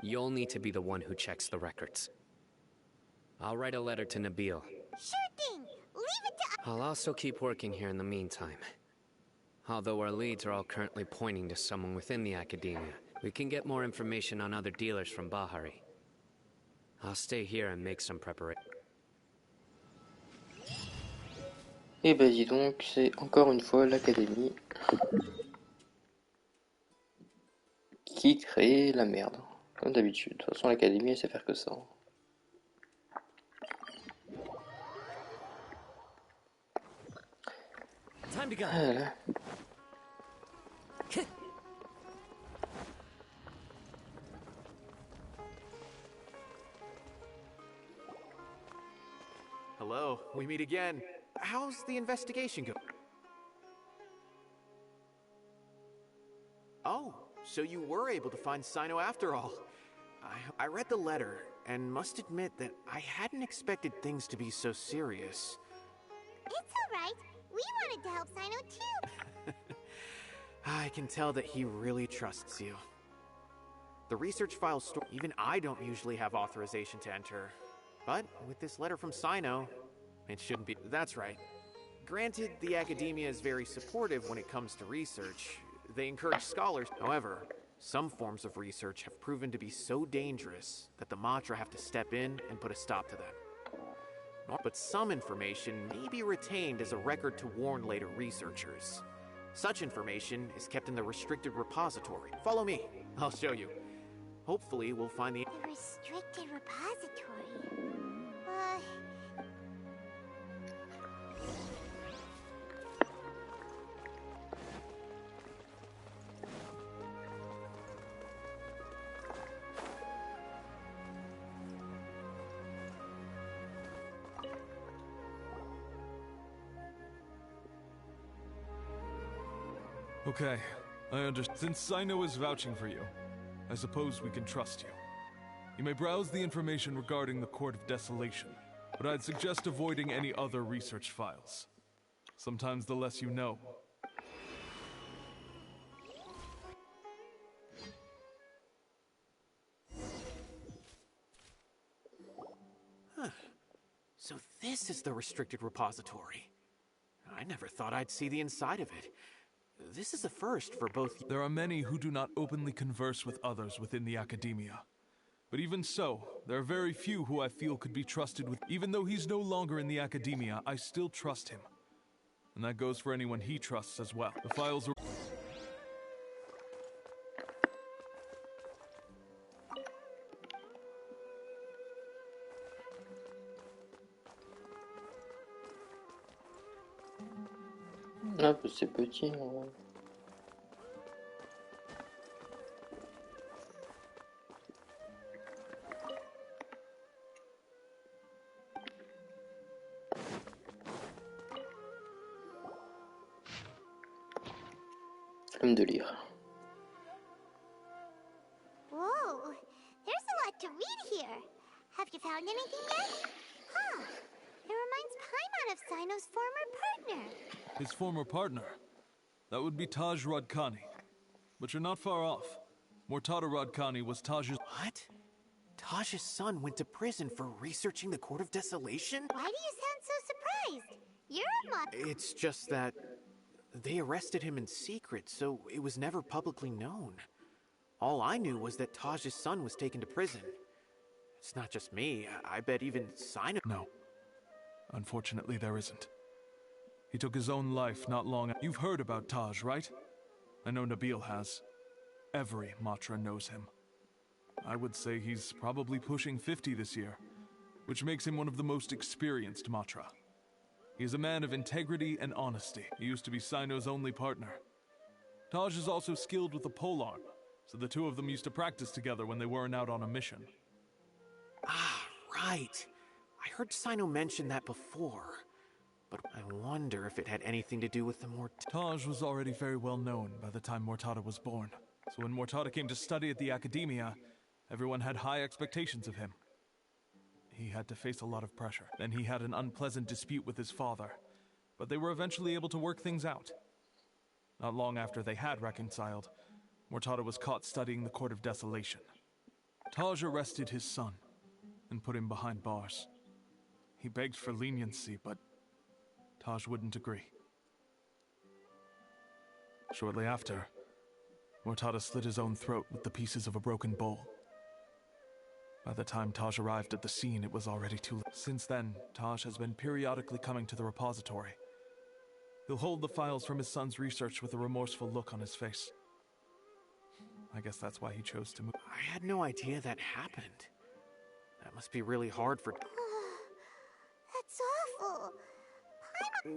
you'll need to be the one who checks the records. I'll write a letter to Nabil. Sure thing. Leave it to... I'll also keep working here in the meantime. Although our leads are all currently pointing to someone within the academia, we can get more information on other dealers from Bahari. I'll stay here and make some preparation. Et ben dis donc, c'est encore une fois l'académie qui crée la merde, comme d'habitude. De toute façon, l'académie elle sait faire que ça. Time to go. Voilà. Hello, we meet again. How's the investigation going? Oh, so you were able to find Cyno after all. I read the letter, and must admit that I hadn't expected things to be so serious. It's alright. We wanted to help Cyno too. I can tell that he really trusts you. The research file store, even I don't usually have authorization to enter. But with this letter from Cyno, it shouldn't be. That's right. Granted, the academia is very supportive when it comes to research. They encourage scholars. However, some forms of research have proven to be so dangerous that the Matra have to step in and put a stop to them. But some information may be retained as a record to warn later researchers. Such information is kept in the restricted repository. Follow me. I'll show you. Hopefully, we'll find the restricted repository. Okay, I understand. Since Cyno is vouching for you, I suppose we can trust you. You may browse the information regarding the Court of Desolation, but I'd suggest avoiding any other research files. Sometimes the less you know. Huh. So this is the restricted repository. I never thought I'd see the inside of it. This is a first for both. There are many who do not openly converse with others within the academia. But even so, there are very few who I feel could be trusted with. Even though he's no longer in the academia, I still trust him. And that goes for anyone he trusts as well. The files are... Ah, bah c'est petit. Hein. Flemme de lire. Whoa, there's a lot to read here. Have you found anything yet? Huh. It reminds Paimon of Cyno's former partner. His former partner? That would be Taj Radkani. But you're not far off. Mortada Radkani was Taj's... What? Taj's son went to prison for researching the Court of Desolation? Why do you sound so surprised? You're a mod... It's just that they arrested him in secret, so it was never publicly known. All I knew was that Taj's son was taken to prison. It's not just me. I bet even Cyno... No. Unfortunately, there isn't. He took his own life not long... You've heard about Taj, right? I know Nabil has. Every Matra knows him. I would say he's probably pushing 50 this year, which makes him one of the most experienced Matra. He is a man of integrity and honesty. He used to be Cyno's only partner. Taj is also skilled with the polearm, so the two of them used to practice together when they weren't out on a mission. Ah, right. I heard Cyno mention that before, but I wonder if it had anything to do with the Taj was already very well known by the time Mortada was born, so when Mortada came to study at the Academia, everyone had high expectations of him. He had to face a lot of pressure. Then he had an unpleasant dispute with his father, but they were eventually able to work things out. Not long after they had reconciled, Mortada was caught studying the Court of Desolation. Taj arrested his son and put him behind bars. He begged for leniency, but Taj wouldn't agree. Shortly after, Mortada slit his own throat with the pieces of a broken bowl. By the time Taj arrived at the scene, it was already too late. Since then, Taj has been periodically coming to the repository. He'll hold the files from his son's research with a remorseful look on his face. I guess that's why he chose to move. I had no idea that happened. That must be really hard for... That's awful.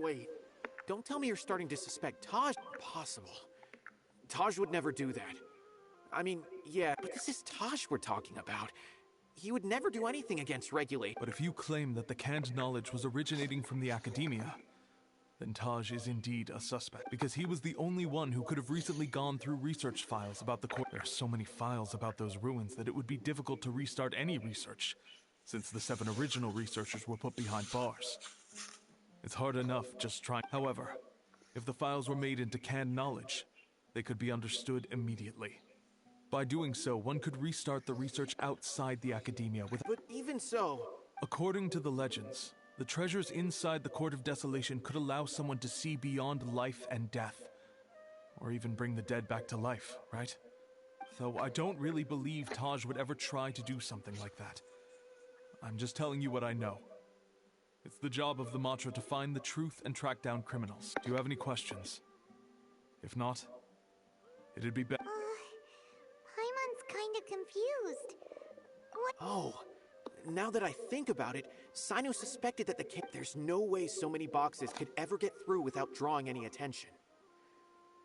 Wait, don't tell me you're starting to suspect Taj. Impossible. Taj would never do that. I mean, yeah, but this is Taj we're talking about. He would never do anything against regulate. But if you claim that the canned knowledge was originating from the Academia, then Taj is indeed a suspect, because he was the only one who could have recently gone through research files about the court. There are so many files about those ruins that it would be difficult to restart any research, since the 7 original researchers were put behind bars. It's hard enough just trying. However, if the files were made into canned knowledge, they could be understood immediately. By doing so, one could restart the research outside the Academia with... But even so... According to the legends, the treasures inside the Court of Desolation could allow someone to see beyond life and death. Or even bring the dead back to life, right? Though I don't really believe Taj would ever try to do something like that. I'm just telling you what I know. It's the job of the Matra to find the truth and track down criminals. Do you have any questions? If not, it'd be better. Paimon's kind of confused. What? Oh, now that I think about it, Cyno suspected that there's no way so many boxes could ever get through without drawing any attention.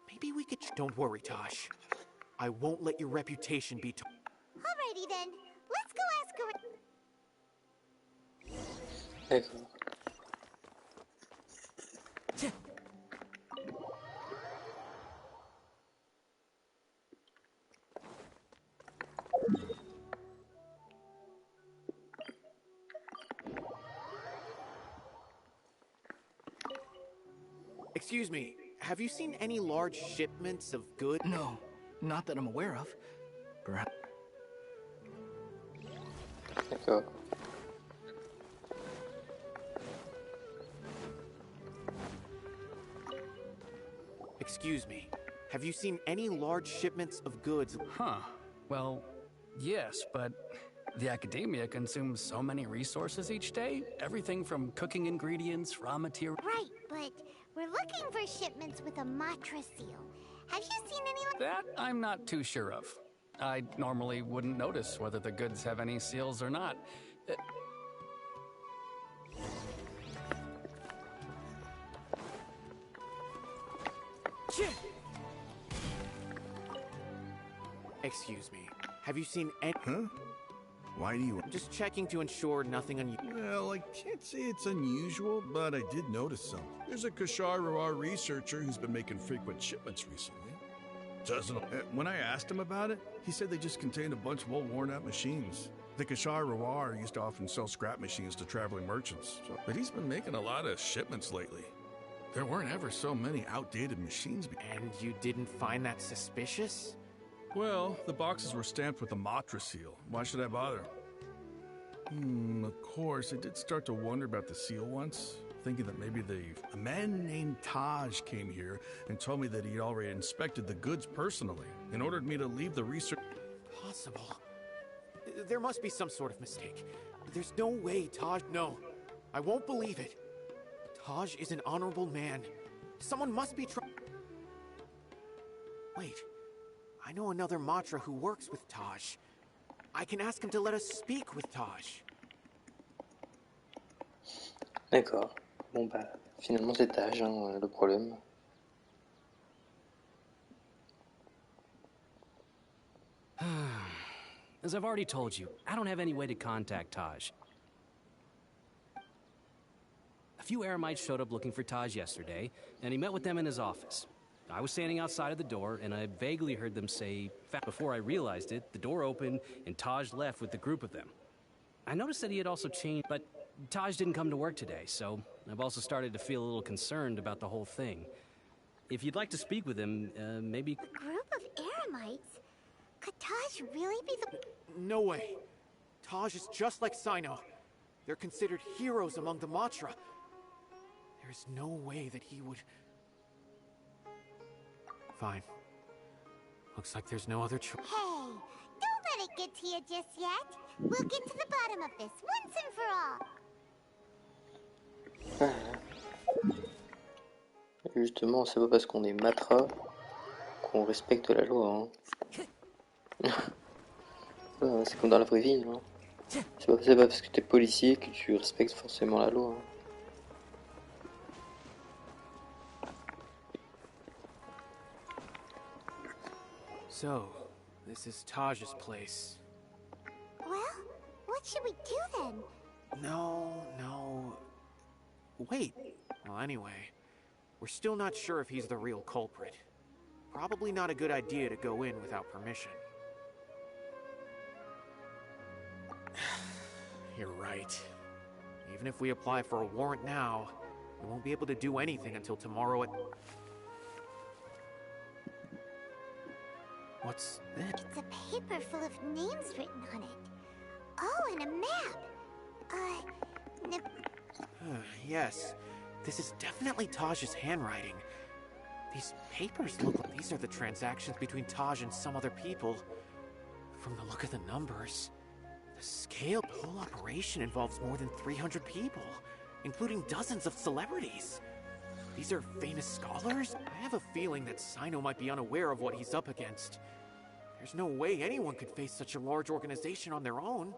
Maybe we could... Don't worry, Tosh. I won't let your reputation be... Alrighty then. Let's go ask her... D'accord. Excuse me, have you seen any large shipments of goods? No, not that I'm aware of. Perhaps. D'accord. Excuse me, have you seen any large shipments of goods? Huh. Well, yes, but the Academia consumes so many resources each day. Everything from cooking ingredients, raw material... Right, but we're looking for shipments with a Matra seal. Have you seen any like... That I'm not too sure of. I normally wouldn't notice whether the goods have any seals or not. Excuse me, have you seen any... Huh? Why do you... Just checking to ensure nothing unusual. Well, I can't say it's unusual, but I did notice something. There's a Kashar researcher who's been making frequent shipments recently. Doesn't... when I asked him about it, he said they just contained a bunch of old worn-out machines. The Kashar used to often sell scrap machines to traveling merchants, but he's been making a lot of shipments lately. There weren't ever so many outdated machines. And you didn't find that suspicious? Well, the boxes were stamped with a Matra seal. Why should I bother? Of course, I did start to wonder about the seal once, thinking that maybe a man named Taj came here and told me that he'd already inspected the goods personally and ordered me to leave the research... Possible. There must be some sort of mistake. There's no way Taj... No, I won't believe it. Taj is an honorable man. Someone must be trying... Wait, I know another Matra who works with Taj. I can ask him to let us speak with Taj. D'accord. Bon bah, finalement c'est Taj, hein, le problème. As I've already told you, I don't have any way to contact Taj. A few Eremites showed up looking for Taj yesterday, and he met with them in his office. I was standing outside of the door, and I vaguely heard them say, before I realized it, the door opened, and Taj left with the group of them. I noticed that he had also changed, but Taj didn't come to work today, so I've also started to feel a little concerned about the whole thing. If you'd like to speak with him, maybe... Group of Eremites? Could Taj really be the... No way. Taj is just like Cyno. They're considered heroes among the Matra. There's no way that he would... Fine. Looks like there's no other choice. Hey, don't let it get to you just yet. We'll get to the bottom of this once and for all. Justement, c'est pas parce qu'on est Matra qu'on respecte la loi. Hein. C'est comme dans la vraie vie. Hein. C'est pas parce que t'es policier que tu respectes forcément la loi. Hein. So, this is Taj's place. Well, what should we do then? No. Wait. Well, anyway, we're still not sure if he's the real culprit. Probably not a good idea to go in without permission. You're right. Even if we apply for a warrant now, we won't be able to do anything until tomorrow at... What's this? It's a paper full of names written on it. Oh, and a map. Yes. This is definitely Taj's handwriting. These papers look like these are the transactions between Taj and some other people. From the look of the numbers, the scale of the whole operation involves more than 300 people, including dozens of celebrities. These are famous scholars? I have a feeling that Cyno might be unaware of what he's up against. There's no way anyone could face such a large organization on their own.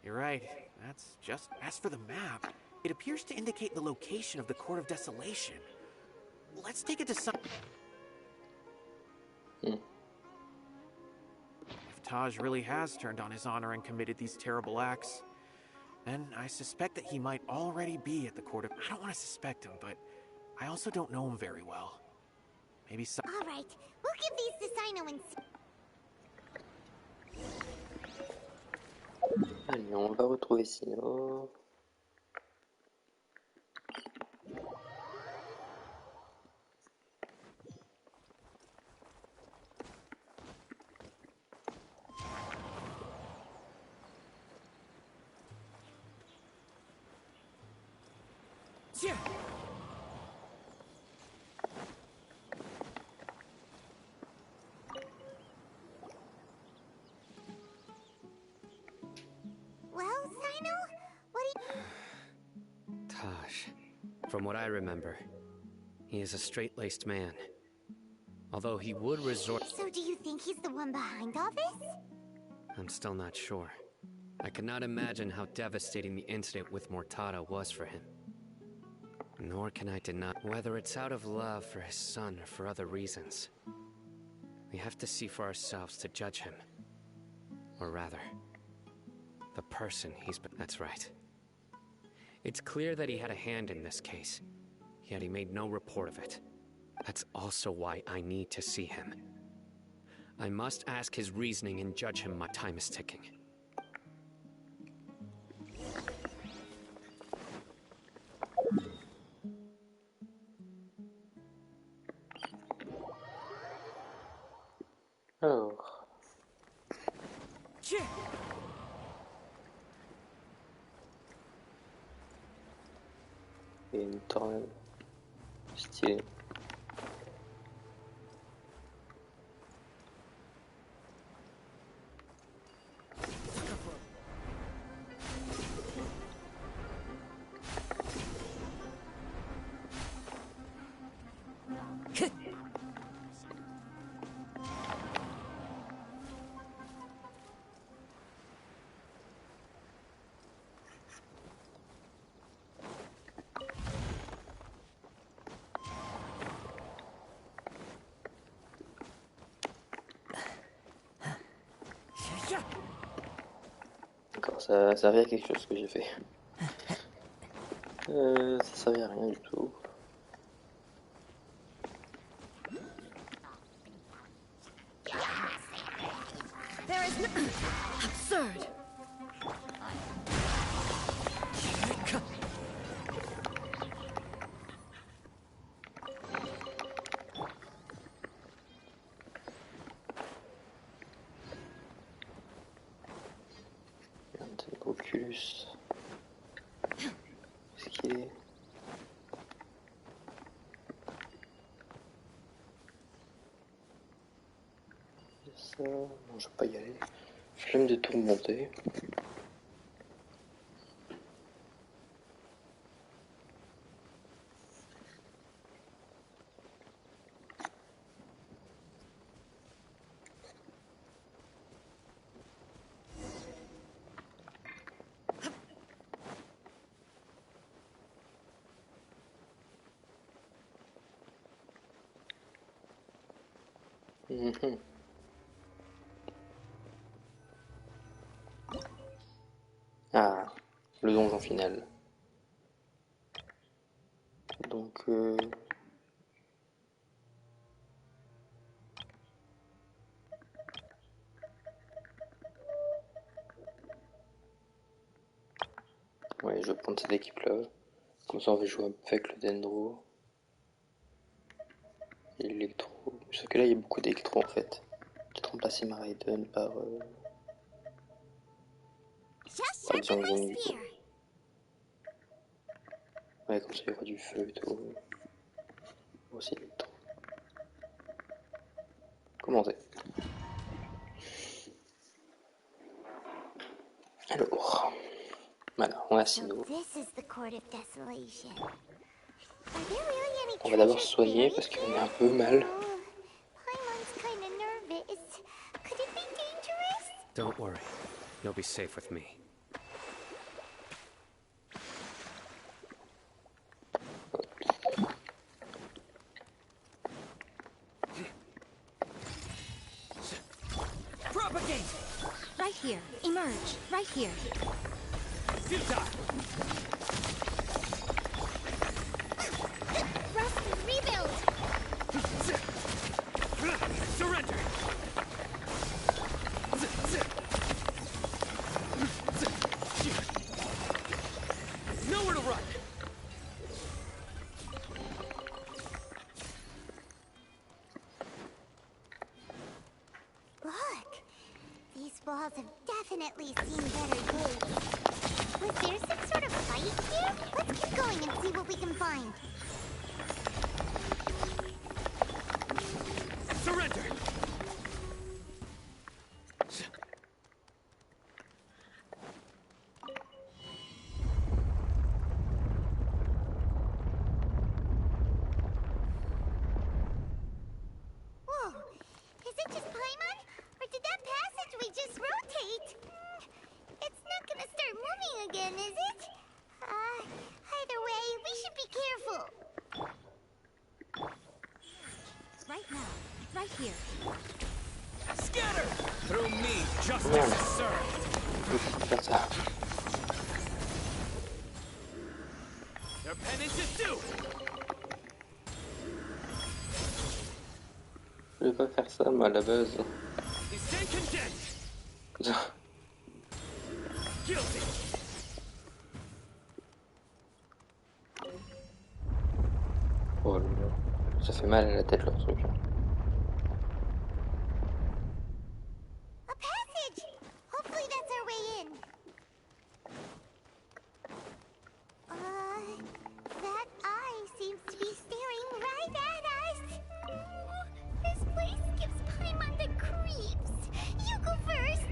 You're right. That's just... As for the map, it appears to indicate the location of the Court of Desolation. Let's take it to some... If Taj really has turned on his honor and committed these terrible acts, then I suspect that he might already be at the Court of... I don't want to suspect him, but I also don't know him very well. Maybe some... All right, we'll give these to Cyno and... Allez, on va retrouver Cyno. Well, Cyno? What do you... Taj. From what I remember, he is a straight-laced man. Although he would resort... So do you think he's the one behind all this? I'm still not sure. I cannot imagine how devastating the incident with Mortada was for him. Nor can I deny whether it's out of love for his son or for other reasons. We have to see for ourselves to judge him. Or rather, the person he's been... That's right. It's clear that he had a hand in this case, yet he made no report of it. That's also why I need to see him. I must ask his reasoning and judge him. My time is ticking. Alors. Et une tornade stylée. ça a servi à quelque chose que j'ai fait. Ça servait à rien du tout. There is no... Absurd. Oculus. Qu'est-ce qu'il est? Ça... Non, je vais pas y aller. Flemme de tout remonter. Ah, le donjon final. Donc, ouais, je vais prendre cette équipe-là. Comme ça, on va jouer un peu avec le Dendro. Et l'électro. Sauf que là, il y a beaucoup d'électro en fait. Peut-être remplacer ma Raiden par Xiangling du coup. Ouais, comme ça, il y aura du feu et tout. Aussi l'électro. Commencez. Alors, voilà, on a Cyno. On va d'abord se soigner parce qu'on est un peu mal. Don't worry. You'll be safe with me. Propagate! Right here. Emerge. Right here. Futile! Rust and rebuild! Surrender! Nowhere to run! Look! These walls have definitely seen better days. Was there some sort of fight here? Let's keep going and see what we can find. Surrender! Whoa! Is it just Paimon? Or did that passageway just rotate? It's not gonna start moving again, is it? Either way, we should be careful. Right now. Right here. Scatter! Through me, justice is served. Their penance is due! Je vais pas faire ça, moi, à la base. They stand condemned! Guilty! Oh là là. Ça fait mal à la tête, leur truc. A passage! Hopefully that's our way in. That eye seems to be staring right at us. This place gives Paimon the creeps. You go first.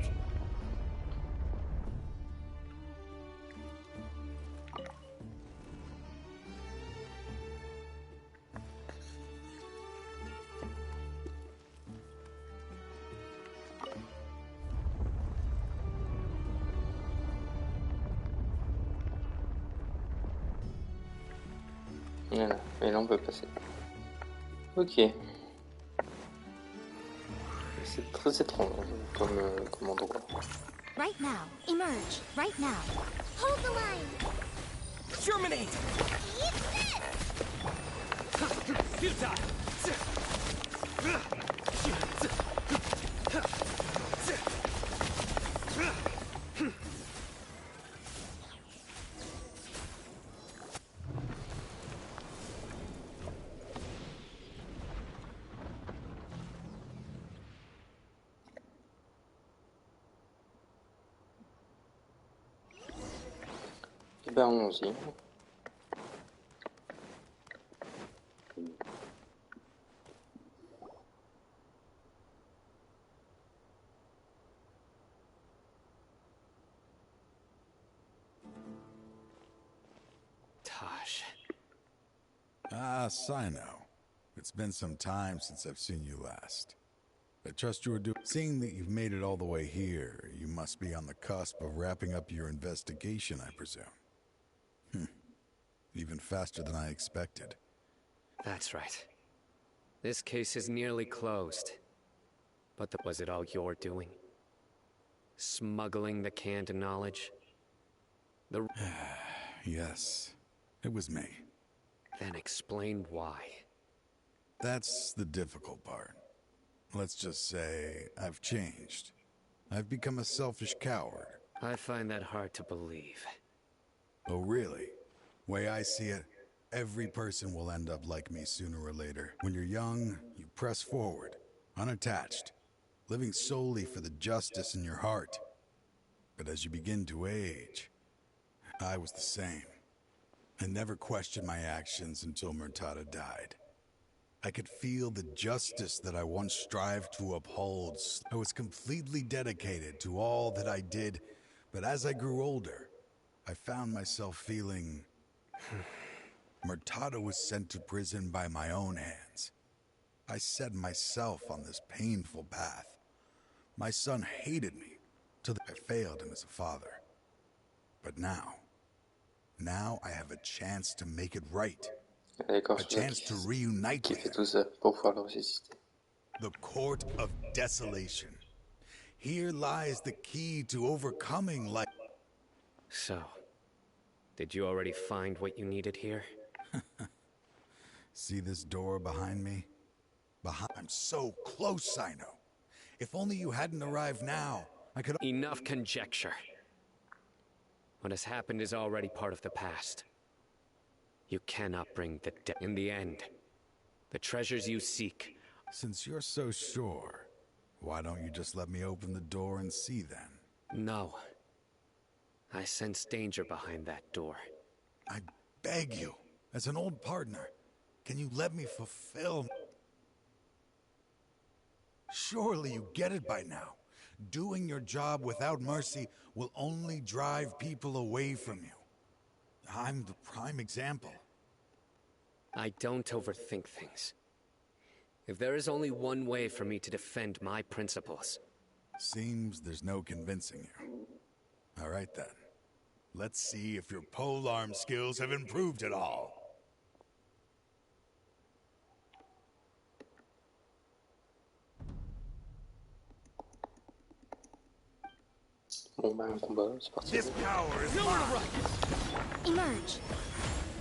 Voilà, et là on peut passer. Ok. C'est très étrange comme endroit. Right now. Emerge. Right now. Hold the line. Germinate! Eat this! Futile! Eh ben, allons-y. Tosh. Ah, Cyno. It's been some time since I've seen you last. I trust you are doing. Seeing that you've made it all the way here, you must be on the cusp of wrapping up your investigation, I presume. Even faster than I expected. That's right. This case is nearly closed. But was it all your doing? Smuggling the canned knowledge? Yes, it was me. Then explain why. That's the difficult part. Let's just say I've changed. I've become a selfish coward. I find that hard to believe. Oh, really? Way I see it, every person will end up like me sooner or later. When you're young, you press forward, unattached, living solely for the justice in your heart. But as you begin to age, I was the same. I never questioned my actions until Murtada died. I could feel the justice that I once strived to uphold. I was completely dedicated to all that I did, but as I grew older, I found myself feeling... Murtada was sent to prison by my own hands. I set myself on this painful path. My son hated me, till I failed him as a father. But now I have a chance to make it right. A chance to reunite with him. Tout ça pour pouvoir le ressusciter. The Court of Desolation. Here lies the key to overcoming life. So, did you already find what you needed here? See this door behind me? I'm so close, Cyno. If only you hadn't arrived now, I could... Enough conjecture. What has happened is already part of the past. You cannot bring the dead. In the end, the treasures you seek... Since you're so sure, why don't you just let me open the door and see then? No. I sense danger behind that door. I beg you, as an old partner, can you let me fulfill... Surely you get it by now. Doing your job without mercy will only drive people away from you. I'm the prime example. I don't overthink things. If there is only one way for me to defend my principles... Seems there's no convincing you. All right then. Let's see if your polearm skills have improved at all. Bon bah un combat, c'est parti. This power is mine. Emerge.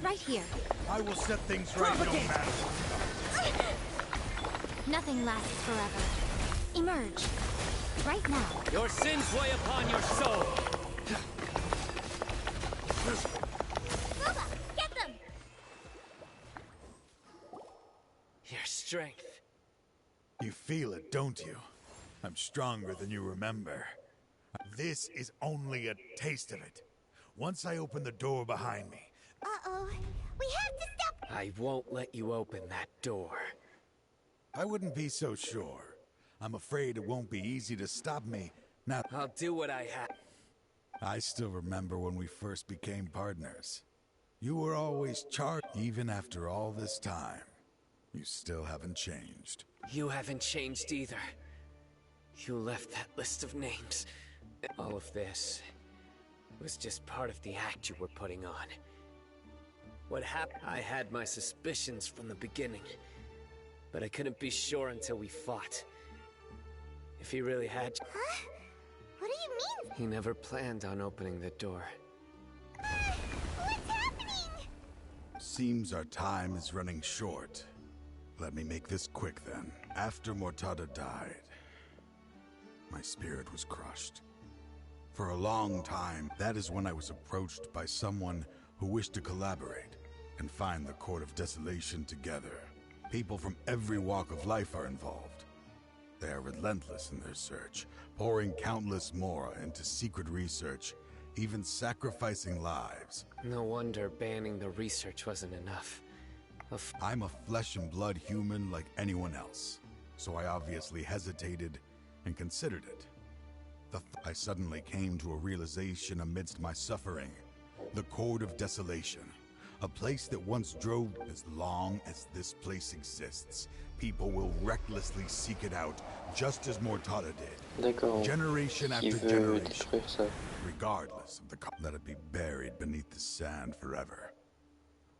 Right here. I will set things right no matter. Nothing lasts forever. Emerge. Right now. Your sins weigh upon your soul. Booba, get them! Your strength. You feel it, don't you? I'm stronger than you remember. This is only a taste of it. Once I open the door behind me... Uh-oh. We have to stop... I won't let you open that door. I wouldn't be so sure. I'm afraid it won't be easy to stop me. Now... I'll do what I have. I still remember when we first became partners. You were always charged. Even after all this time, you still haven't changed. You haven't changed either. You left that list of names. All of this was just part of the act you were putting on. What happened? I had my suspicions from the beginning, but I couldn't be sure until we fought. If he really had... Huh? What do you mean? He never planned on opening the door. What's happening? Seems our time is running short. Let me make this quick then. After Mortada died, my spirit was crushed. For a long time, that is when I was approached by someone who wished to collaborate and find the Court of Desolation together. People from every walk of life are involved. They are relentless in their search, pouring countless mora into secret research, even sacrificing lives. No wonder banning the research wasn't enough. I'm a flesh and blood human like anyone else, so I obviously hesitated and considered it. I suddenly came to a realization amidst my suffering. The Court of Desolation. A place that once drove. As long as this place exists, people will recklessly seek it out, just as Mortada did. Generation after generation. Regardless of the let it be buried beneath the sand forever.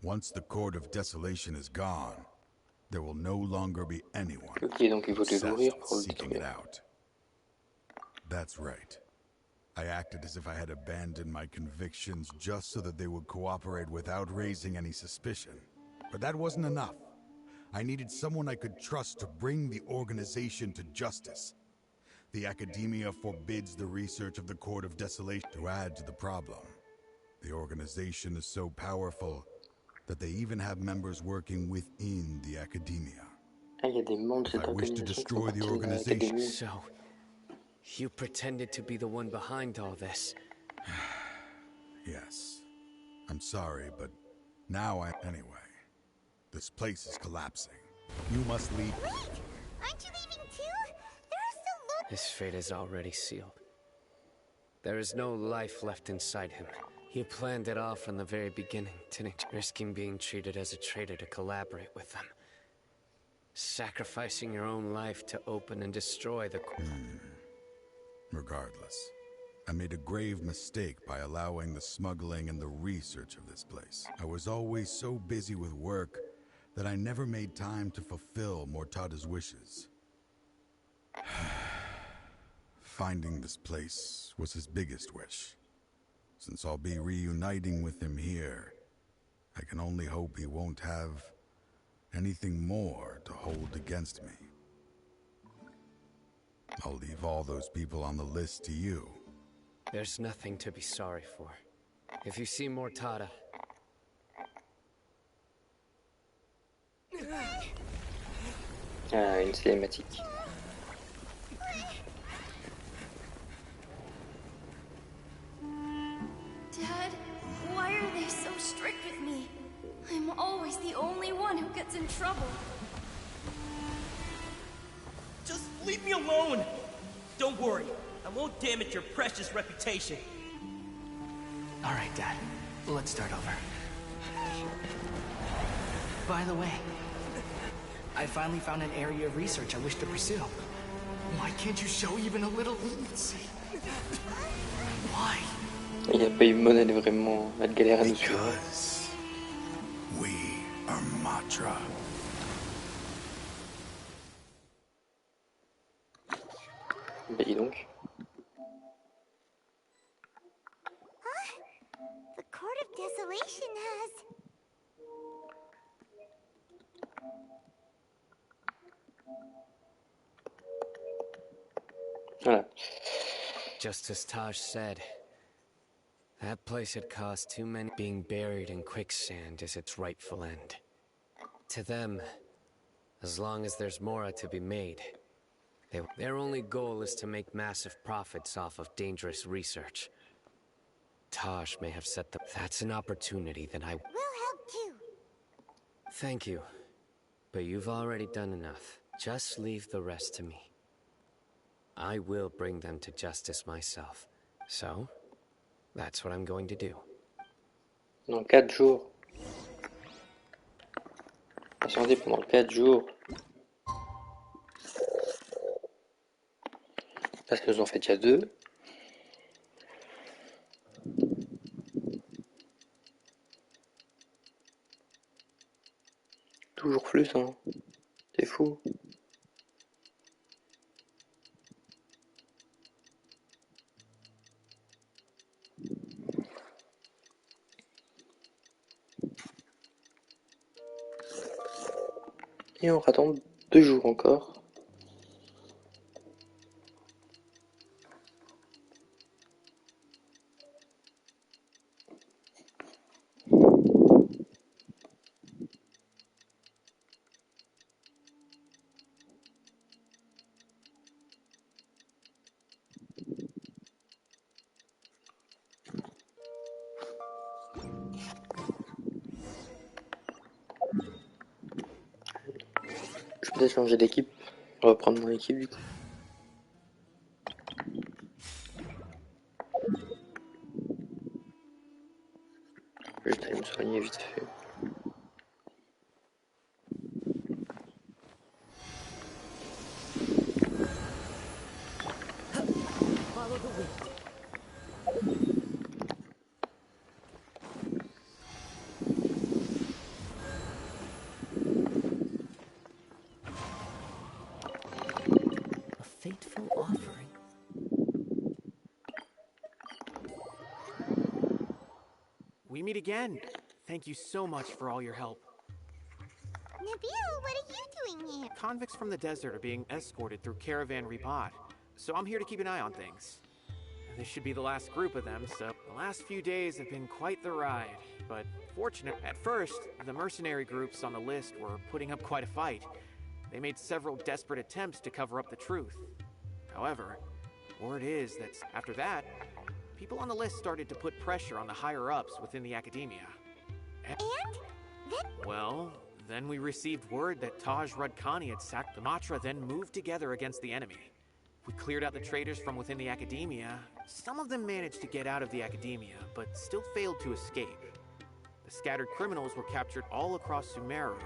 Once the Court of Desolation is gone, there will no longer be anyone obsessed with seeking it out. That's right. I acted as if I had abandoned my convictions just so that they would cooperate without raising any suspicion. But that wasn't enough. I needed someone I could trust to bring the organization to justice. The academia forbids the research of the Court of Desolation. To add to the problem, the organization is so powerful that they even have members working within the academia. If I wish to destroy the organization... So, you pretended to be the one behind all this. Yes. I'm sorry, but now Anyway, this place is collapsing. You must leave... Wait! Aren't you leaving too? There are still His fate is already sealed. There is no life left inside him. He planned it all from the very beginning, risking being treated as a traitor to collaborate with them. Sacrificing your own life to open and destroy the... Regardless, I made a grave mistake by allowing the smuggling and the research of this place. I was always so busy with work that I never made time to fulfill Mortada's wishes. Finding this place was his biggest wish. Since I'll be reuniting with him here, I can only hope he won't have anything more to hold against me. I'll leave all those people on the list to you. There's nothing to be sorry for. If you see Mortada... Ah, une cinématique. Dad, why are they so strict with me? I'm always the only one who gets in trouble. Just leave me alone! Don't worry, I won't damage your precious reputation. Alright, Dad. Let's start over. By the way, I finally found an area of research I wish to pursue. Why can't you show even a little leniency? Why? Il n'y a pas eu monnaie vraiment à galérer à nous suivre. Because we are Matra. Bah dis donc. The Court of Desolation has... Voilà. Just as Taj said, that place had caused too many. Being buried in quicksand is its rightful end. To them, as long as there's more to be made, their only goal is to make massive profits off of dangerous research. Taj may have set the... That's an opportunity that I... We'll help too. Thank you, but you've already done enough. Just leave the rest to me. I will bring them to justice myself. So, that's what I'm going to do. Dans 4 jours. Patientez pendant 4 jours. Parce que nous en fait déjà 2. Toujours plus, hein. C'est fou. Et on attend 2 jours encore. Je vais peut-être changer d'équipe. On va prendre mon équipe du coup. Je vais aller me soigner vite fait. Follow the wind. A fateful offering. We meet again. Thank you so much for all your help. Nabil, what are you doing here? Convicts from the desert are being escorted through Caravan Ribat, so I'm here to keep an eye on things. This should be the last group of them, so the last few days have been quite the ride. But fortunate, at first, the mercenary groups on the list were putting up quite a fight. They made several desperate attempts to cover up the truth. However, word is that after that, people on the list started to put pressure on the higher-ups within the academia. And? Then? Well, then we received word that Taj Rudkani had sacked the Matra, then moved together against the enemy. We cleared out the traitors from within the academia. Some of them managed to get out of the academia, but still failed to escape. The scattered criminals were captured all across Sumeru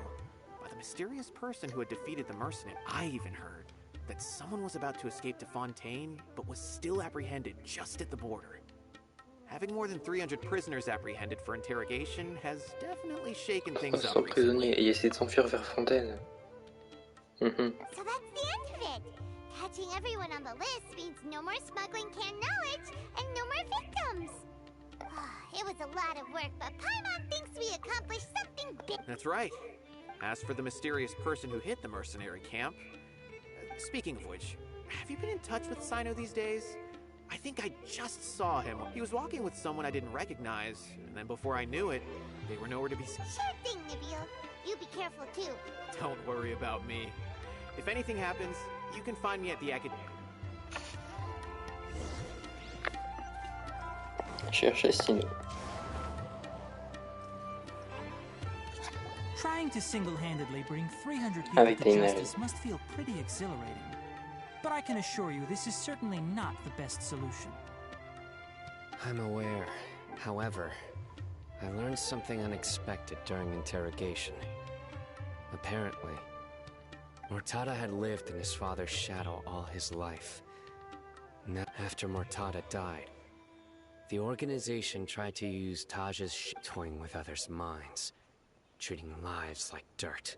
by the mysterious person who had defeated the mercenary. I even heard that someone was about to escape to Fontaine, but was still apprehended just at the border. Having more than 300 prisoners apprehended for interrogation has definitely shaken things up. Prisonniers et essayer de s'enfuir vers Fontaine. So that's the end of it. Catching everyone on the list means no more smuggling canned knowledge and no more victims. It was a lot of work, but Paimon thinks we accomplished something big. That's right. As for the mysterious person who hit the mercenary camp, speaking of which, have you been in touch with Cyno these days? I think I just saw him. He was walking with someone I didn't recognize, and then before I knew it, they were nowhere to be seen. Sure thing, Nabil. You be careful too. Don't worry about me. If anything happens, you can find me at the academy. Cherchez Cyno. Trying to single-handedly bring 300 people Avec to des justice must feel pretty exhilarating. But I can assure you this is certainly not the best solution. I'm aware. However, I learned something unexpected during interrogation. Apparently, Mortada had lived in his father's shadow all his life. Now, after Mortada died, the organization tried to use Taj's toying with others' minds, treating lives like dirt,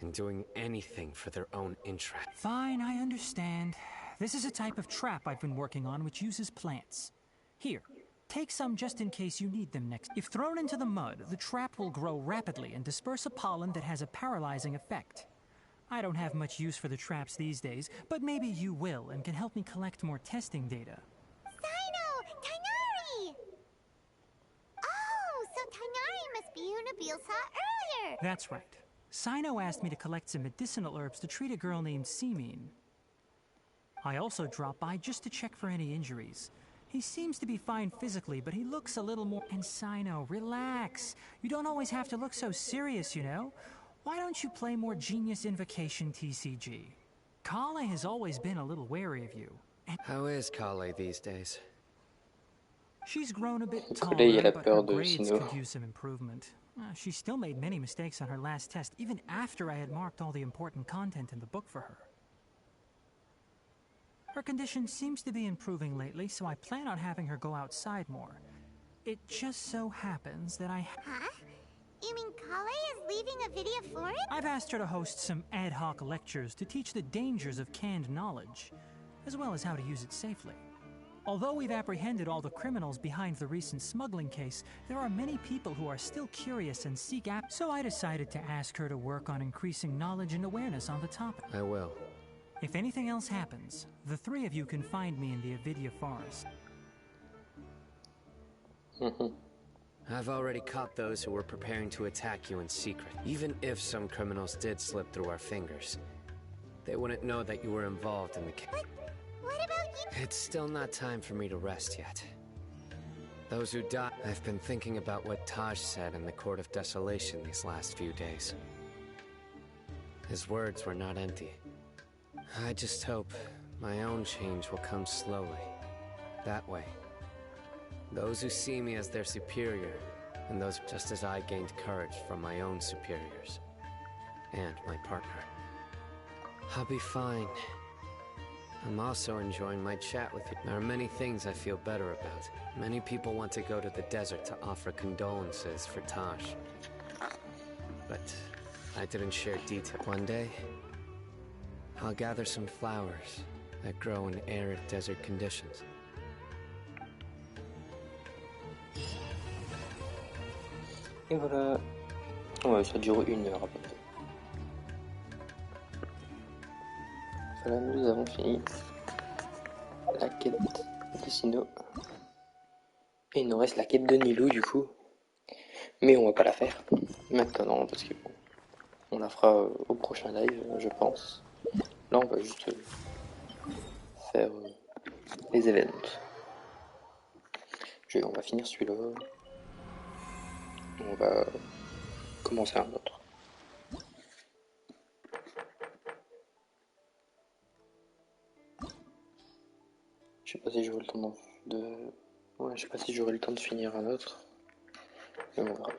and doing anything for their own interest. Fine, I understand. This is a type of trap I've been working on which uses plants. Here, take some just in case you need them next. If thrown into the mud, the trap will grow rapidly and disperse a pollen that has a paralyzing effect. I don't have much use for the traps these days, but maybe you will and can help me collect more testing data. Cyno! Tighnari! Oh, so Tighnari must be who Nabil saw earlier! That's right. Cyno asked me to collect some medicinal herbs to treat a girl named Simin. I also dropped by just to check for any injuries. He seems to be fine physically, but he looks a little more... And Cyno, relax. You don't always have to look so serious, you know? Why don't you play more Genius Invocation TCG? Kale has always been a little wary of you. How is Kale these days? She's grown a bit Kale, il a taller, la but peur her de grades Cyno. could use some improvement. She still made many mistakes on her last test, even after I had marked all the important content in the book for her. Her condition seems to be improving lately, so I plan on having her go outside more. It just so happens that Huh? You mean Kale is leaving a video for it? I've asked her to host some ad hoc lectures to teach the dangers of canned knowledge, as well as how to use it safely. Although we've apprehended all the criminals behind the recent smuggling case, there are many people who are still curious and seek so I decided to ask her to work on increasing knowledge and awareness on the topic. I will. If anything else happens, the three of you can find me in the Avidya forest. I've already caught those who were preparing to attack you in secret. Even if some criminals did slip through our fingers, they wouldn't know that you were involved in the case. What about you? It's still not time for me to rest yet. Those who died... I've been thinking about what Taj said in the Court of Desolation these last few days. His words were not empty. I just hope my own change will come slowly. That way. Those who see me as their superior, and those just as I gained courage from my own superiors. And my partner. I'll be fine. I'm also enjoying my chat with you. There are many things I feel better about. Many people want to go to the desert to offer condolences for Taj. But I didn't share detail. One day, I'll gather some flowers that grow in arid desert conditions. Et voilà. Ouais, ça dure 1 heure à peu près. Voilà, nous avons fini la quête de Cyno. Et il nous reste la quête de Nilou du coup. Mais on va pas la faire maintenant parce que bon, on la fera au prochain live, je pense. Là on va juste faire les événements. On va finir celui-là. On va commencer un autre. Je sais pas si j'aurai le temps de... Ouais, je sais pas si j'aurai le temps de finir un autre. Mais on verra.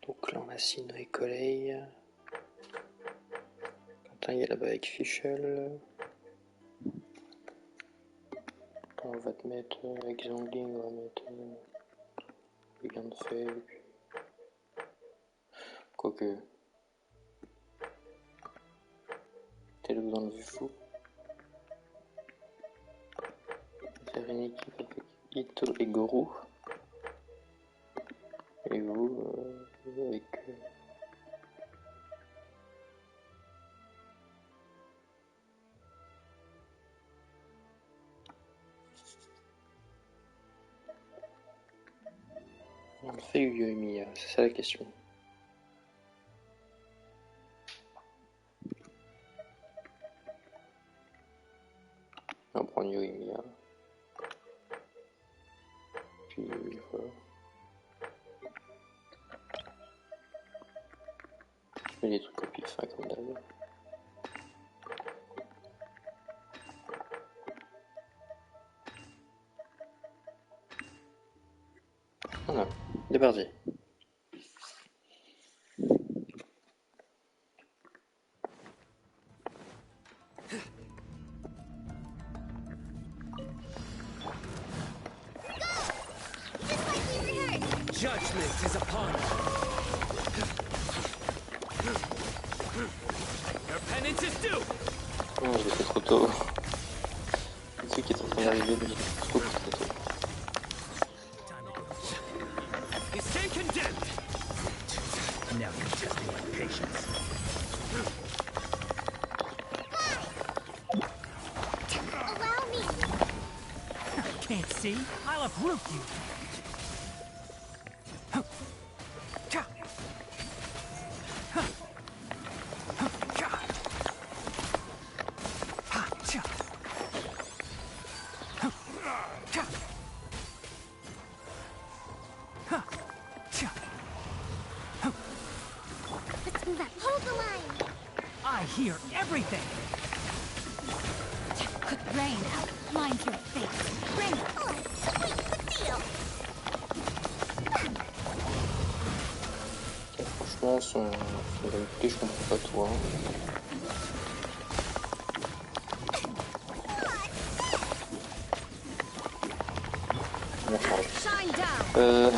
Donc là on a Cyno et Colley. Quentin il est là-bas avec Fischl. On va te mettre avec Zhongling, on va mettre le gain de fait. Quoique. T'es là dans le vue fou. Faire une équipe avec Ito et Goru. Et vous, avec. On le fait Yoimiya, c'est ça la question. On va prendre Yoimiya. Puis voilà. Je mets des trucs au pif comme d'hab. Voilà, c'est parti. Judgment is upon you. Your penance is due. Non, je l'ai fait trop tôt. Le truc qui est en train d'arriver, mais trop tôt. You stand condemned. Now you're testing my patience. Allow me. Can't see? I'll uproot you. Hold the line. I hear everything. Put rain out. Line your face. Rain. Sweet the deal. Franchement, son gameplay, je comprends pas tout. Hein. Shine down.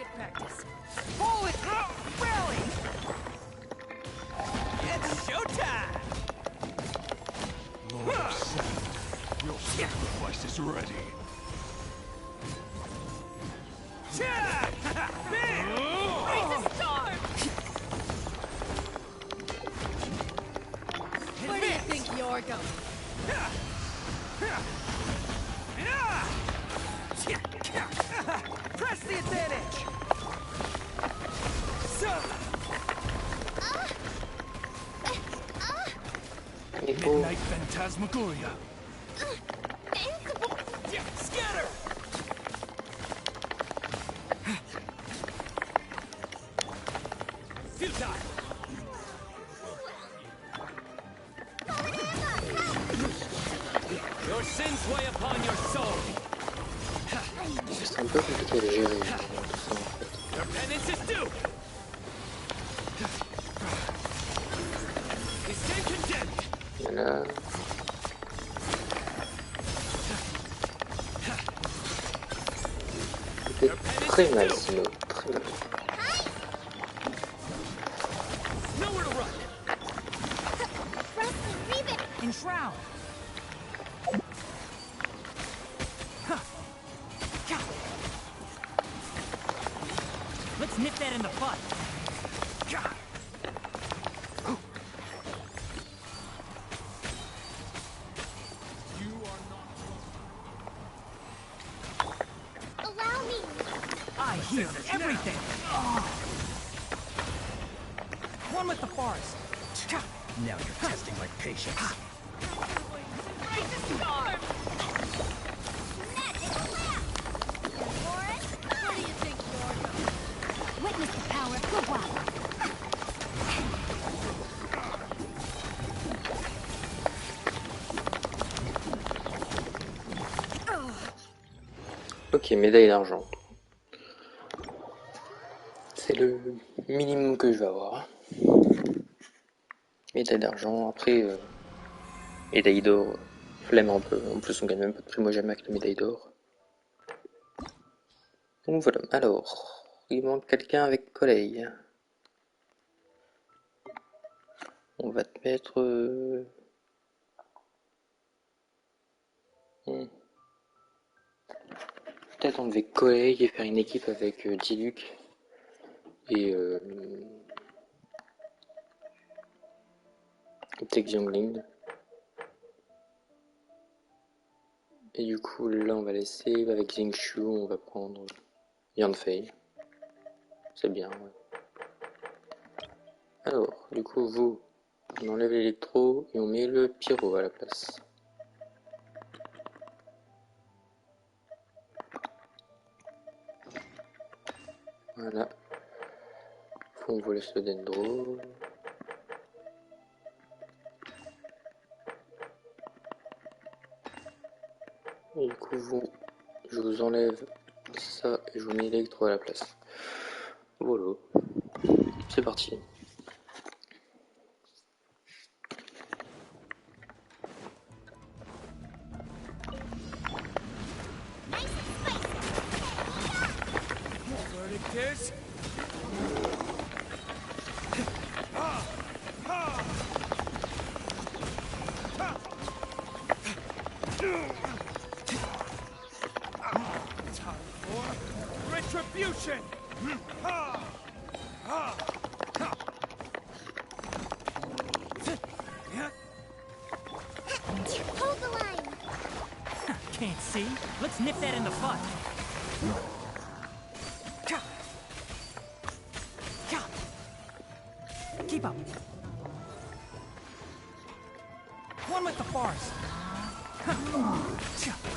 target practice. Holy throw! Rally! It's showtime! Lord of Sin, your sacrifice is ready. Raise a storm! Where do you think you're going? Press the advantage! Midnight Phantasmagoria. Scatter! Futile! Your sins weigh upon your soul. C'est un peu compliqué à gérer tout ça en fait. Your penance is due. You stand condemned. Voilà. C'était très mal, Cyno, très mal. Nowhere to run. Enshroud! Let's nip that in the butt. Allow me. I hear everything. One with the forest. Now you're testing my patience. Raise a storm! Where do you think you're going? Witness the power of Quête. Ok, médaille d'argent. C'est le minimum que je vais avoir. Médaille d'argent, après médaille d'or, flemme un peu. En plus on gagne même pas de prix, moi jamais avec la médaille d'or. Donc voilà, alors, il manque quelqu'un avec Collègue. On va te mettre... Peut-être enlever Collègue et faire une équipe avec Diluc et Tech Youngling. Et du coup là on va laisser avec Zingshu, on va prendre Yanfei. C'est bien, ouais. Alors, du coup vous, on enlève l'électro et on met le pyro à la place. Voilà. On vous laisse le dendro. Et du coup je vous enlève ça et je vous mets l'électro à la place. Voilà. C'est parti. Retribution! Hold the line. Can't see? Let's nip that in the butt. Keep up. One with the force.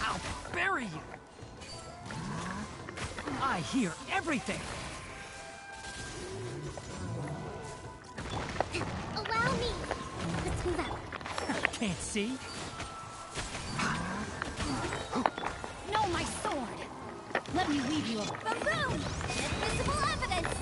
I'll bury you. I hear everything. Allow me. Let's move out. Can't see? No, my sword. Let me leave you alone. Boom! Invisible evidence.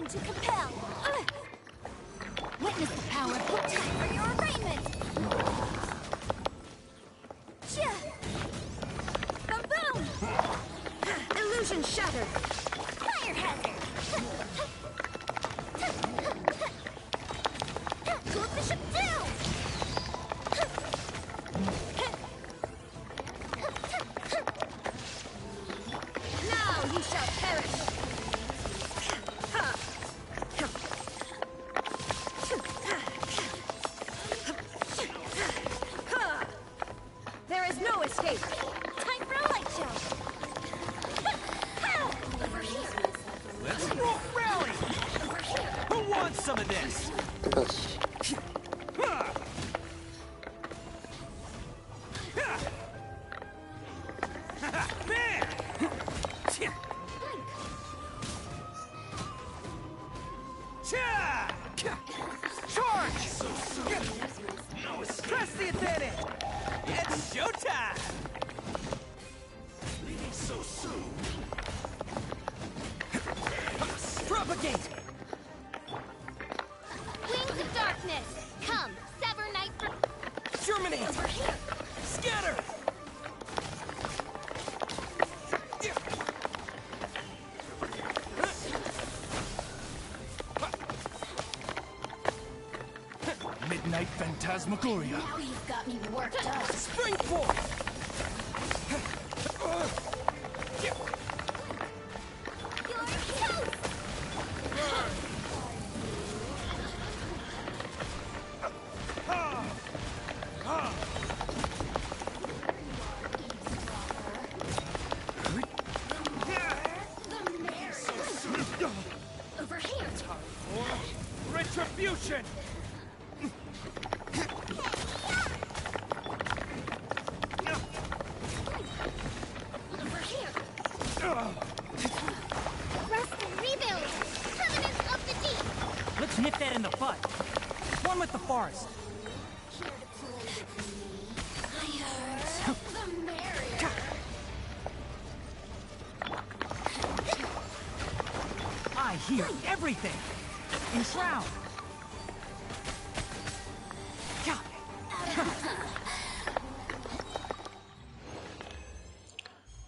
action to compel. Witness the power of time for your arraignment. Boom! Illusion shattered. Fire hazard. Cool bishop down. Now you shall perish. There is no escape. Time for a light show. Over here. Let's rally! Who wants some of this? Charge! Press the advantage! It's showtime! So soon. Propagate! Wings of darkness. Come, sever night for... Germinate! Over here. Scatter! Midnight Phantasmagoria! Now you've got me worked up. Spring forth! Over here. Retribution! Over here. Rest and rebuild. Covenants of the deep. Let's nip that in the bud. One with the forest. Here to play with me. I heard the merrier. I hear everything. Enshroud.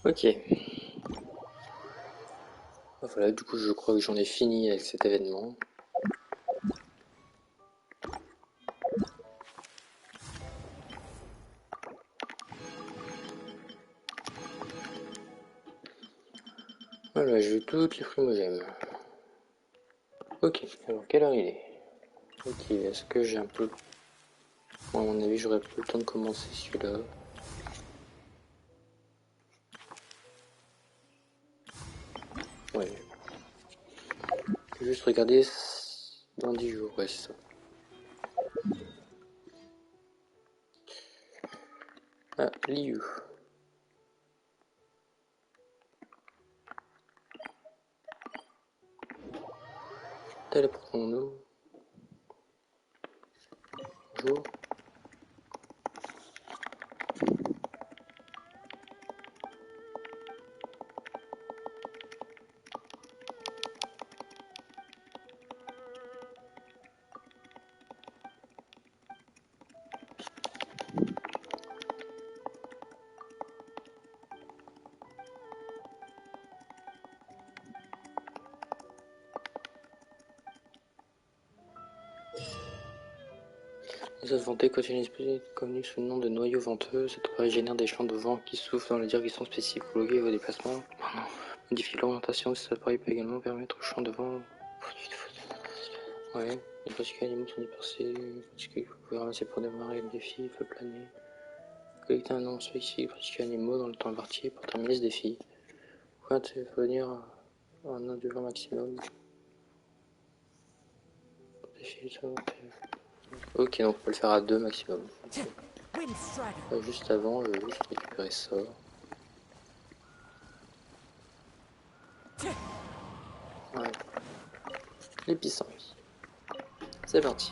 Ok. Voilà, du coup je crois que j'en ai fini avec cet événement. Voilà, j'ai eu toutes les primogèmes. Ok, alors quelle heure il est? Ok, est-ce que j'ai un peu... Bon, à mon avis j'aurais plus le temps de commencer celui-là. Ouais. Je vais juste regarder dans 10 jours, ouais c'est ça. Ah, Liu. Téléportons-nous. Bonjour. Les autres ventées contiennent une espèce connue sous le nom de noyau venteux. Cette appareil génère des champs de vent qui soufflent dans les directions spécifiques homologuées à vos déplacements. Modifie l'orientation. Cet appareil peut également permettre aux champs de vent. Ouais, les particules animaux sont dispersées. Les particules que vous pouvez ramasser pour démarrer le défi. Il peut planer. Collectez un nombre spécifique de particules animaux dans le temps imparti pour terminer ce défi. Vous pouvez intervenir en un durée maximum. Défi, ça va. Ok, donc on peut le faire à 2 maximum. Juste avant, je vais juste récupérer ça. Ouais. Les pissenlits. C'est parti.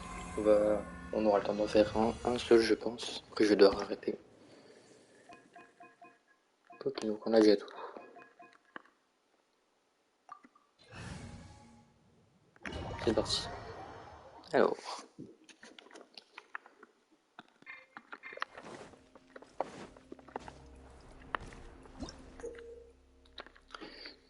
On aura le temps d'en faire un seul, je pense. Après, je vais devoir arrêter. Ok, donc on a déjà tout. C'est parti. Alors.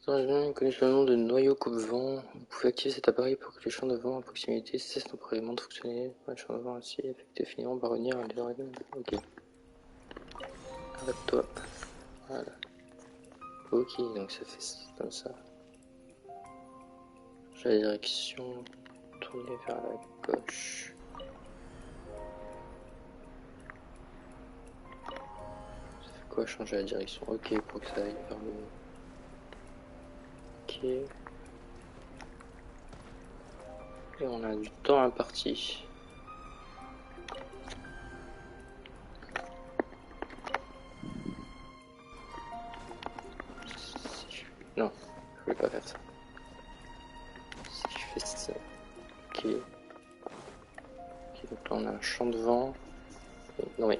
Dans le jeu, connaissez le nom de noyau coupe-vent. Vous pouvez activer cet appareil pour que les champs de vent à proximité cessent temporairement de fonctionner. Les champs de vent ainsi affectés finiront par revenir à leur état. Ok. Arrête-toi. Voilà. Ok, donc ça fait comme ça. J'ai la direction. Tourner vers la gauche. Ça fait quoi changer la direction? Ok, pour que ça aille vers le... Ok. Et on a du temps imparti. Non, je voulais pas faire ça. Si je fais ça. Ok. Ok, donc là on a un champ de vent. Non mais.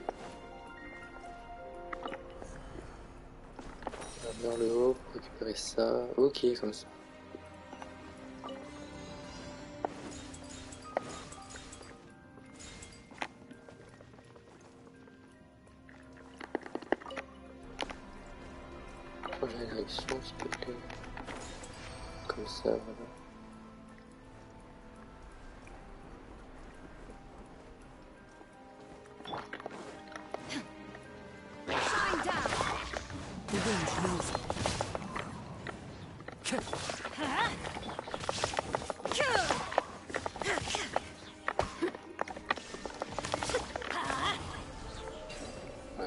Vers le haut pour récupérer ça. Ok, comme ça. Changer la direction, s'il te plaît. Comme ça, voilà.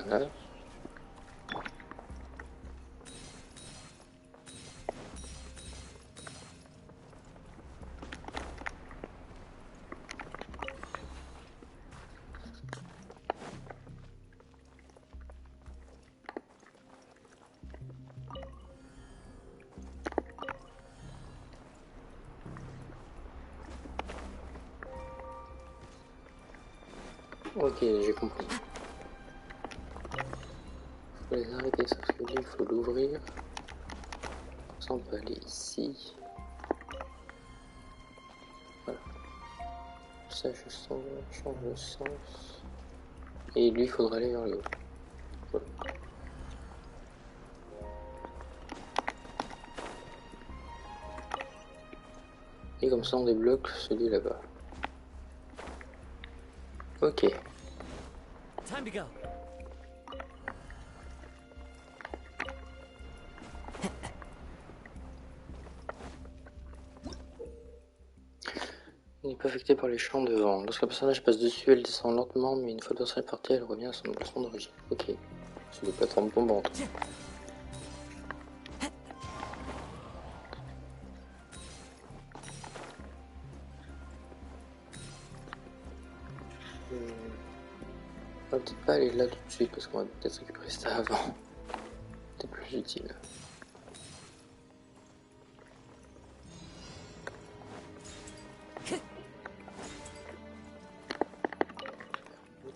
Voilà. Ok, j'ai compris. Faut les arrêter, sauf que lui, il faut l'ouvrir. Comme ça, on peut aller ici. Voilà. Ça, je sens, change de sens. Et lui, il faudra aller vers le haut. Voilà. Et comme ça, on débloque celui là-bas. Ok. Time to go. Il n'est pas affecté par les champs de vent. Lorsqu'un personnage passe dessus, elle descend lentement, mais une fois le personnage parti, elle revient à son emplacement d'origine. Ok. C'est des plateformes tombantes. On va peut-être pas aller là tout de suite parce qu'on va peut-être récupérer ça avant. C'est plus utile.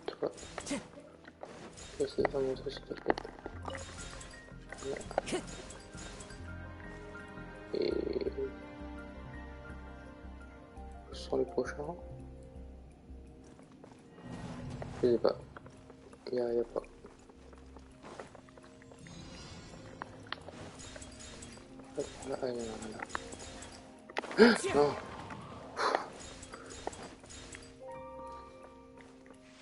Toi. Je vais essayer de faire montrer s'il te plaît. Voilà. Et... Où sont les prochains? Je sais pas. Il n'y a pas. Là, il y en a là. Non.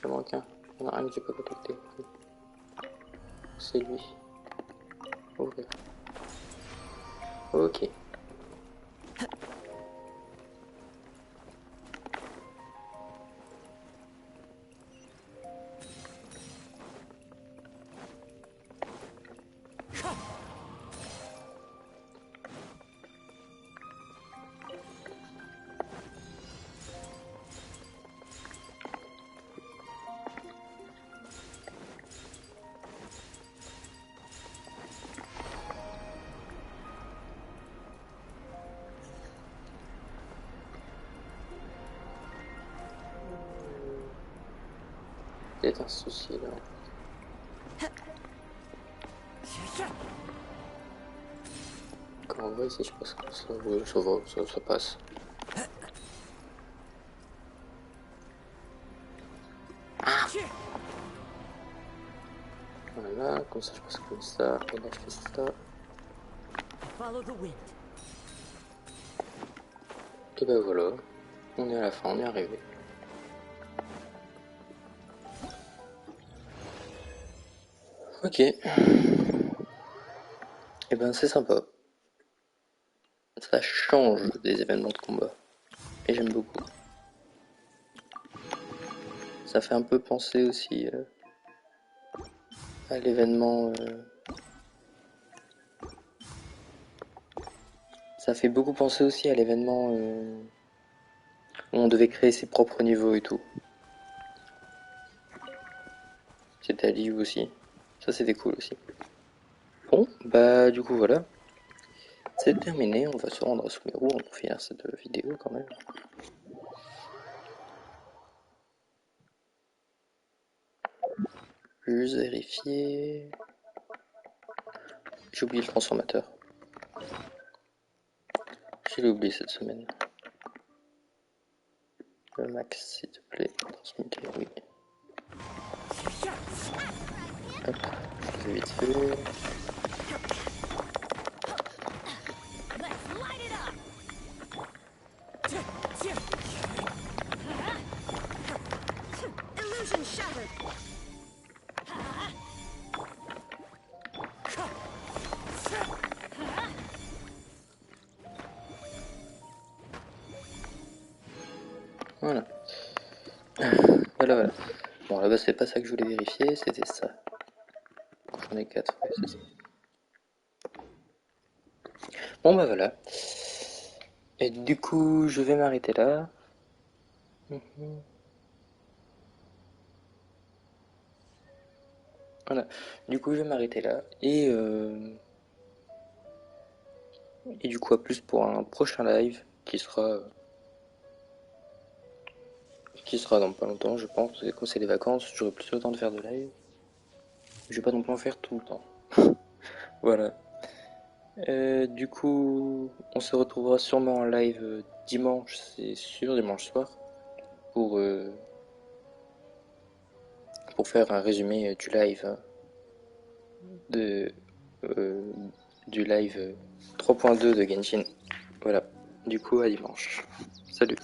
Il manque un. Il y en a un que j'ai pas contacté. C'est lui. Ouvrir. Ok. C'est un souci là. Quand on va ici, je pense que ça, oui, ça va, ça passe. comme ça je passe comme ça, et là je fais ça. Follow the wind. Et ben voilà, on est à la fin, on est arrivé. Ok. Et ben c'est sympa. Ça change des événements de combat. Et j'aime beaucoup. Ça fait un peu penser aussi à l'événement... Ça fait beaucoup penser aussi à l'événement où on devait créer ses propres niveaux et tout. C'était à Liu aussi. Ça c'était cool aussi. Bon, bah du coup voilà. C'est terminé, on va se rendre à Sumeru pour finir cette vidéo quand même. Juste vérifier... J'ai oublié le transformateur. Je l'ai oublié cette semaine. Le max, s'il te plaît. Transmuter, oui. Hop, je fais vite fait. Illusion shattered. Voilà. Voilà. Bon, là-bas, c'est pas ça que je voulais vérifier, c'était ça. J'en ai 4, ouais, c'est ça. Bon, bah voilà. Et du coup, je vais m'arrêter là. Voilà. Du coup, je vais m'arrêter là. Et du coup, à plus pour un prochain live qui sera dans pas longtemps, je pense. Parce que comme c'est les vacances, j'aurai plus le temps de faire de live. Je vais pas non plus en faire tout le temps. Voilà. Du coup, on se retrouvera sûrement en live dimanche, c'est sûr, dimanche soir, pour faire un résumé de, euh, du live 3.2 de Genshin. Voilà. Du coup, à dimanche. Salut.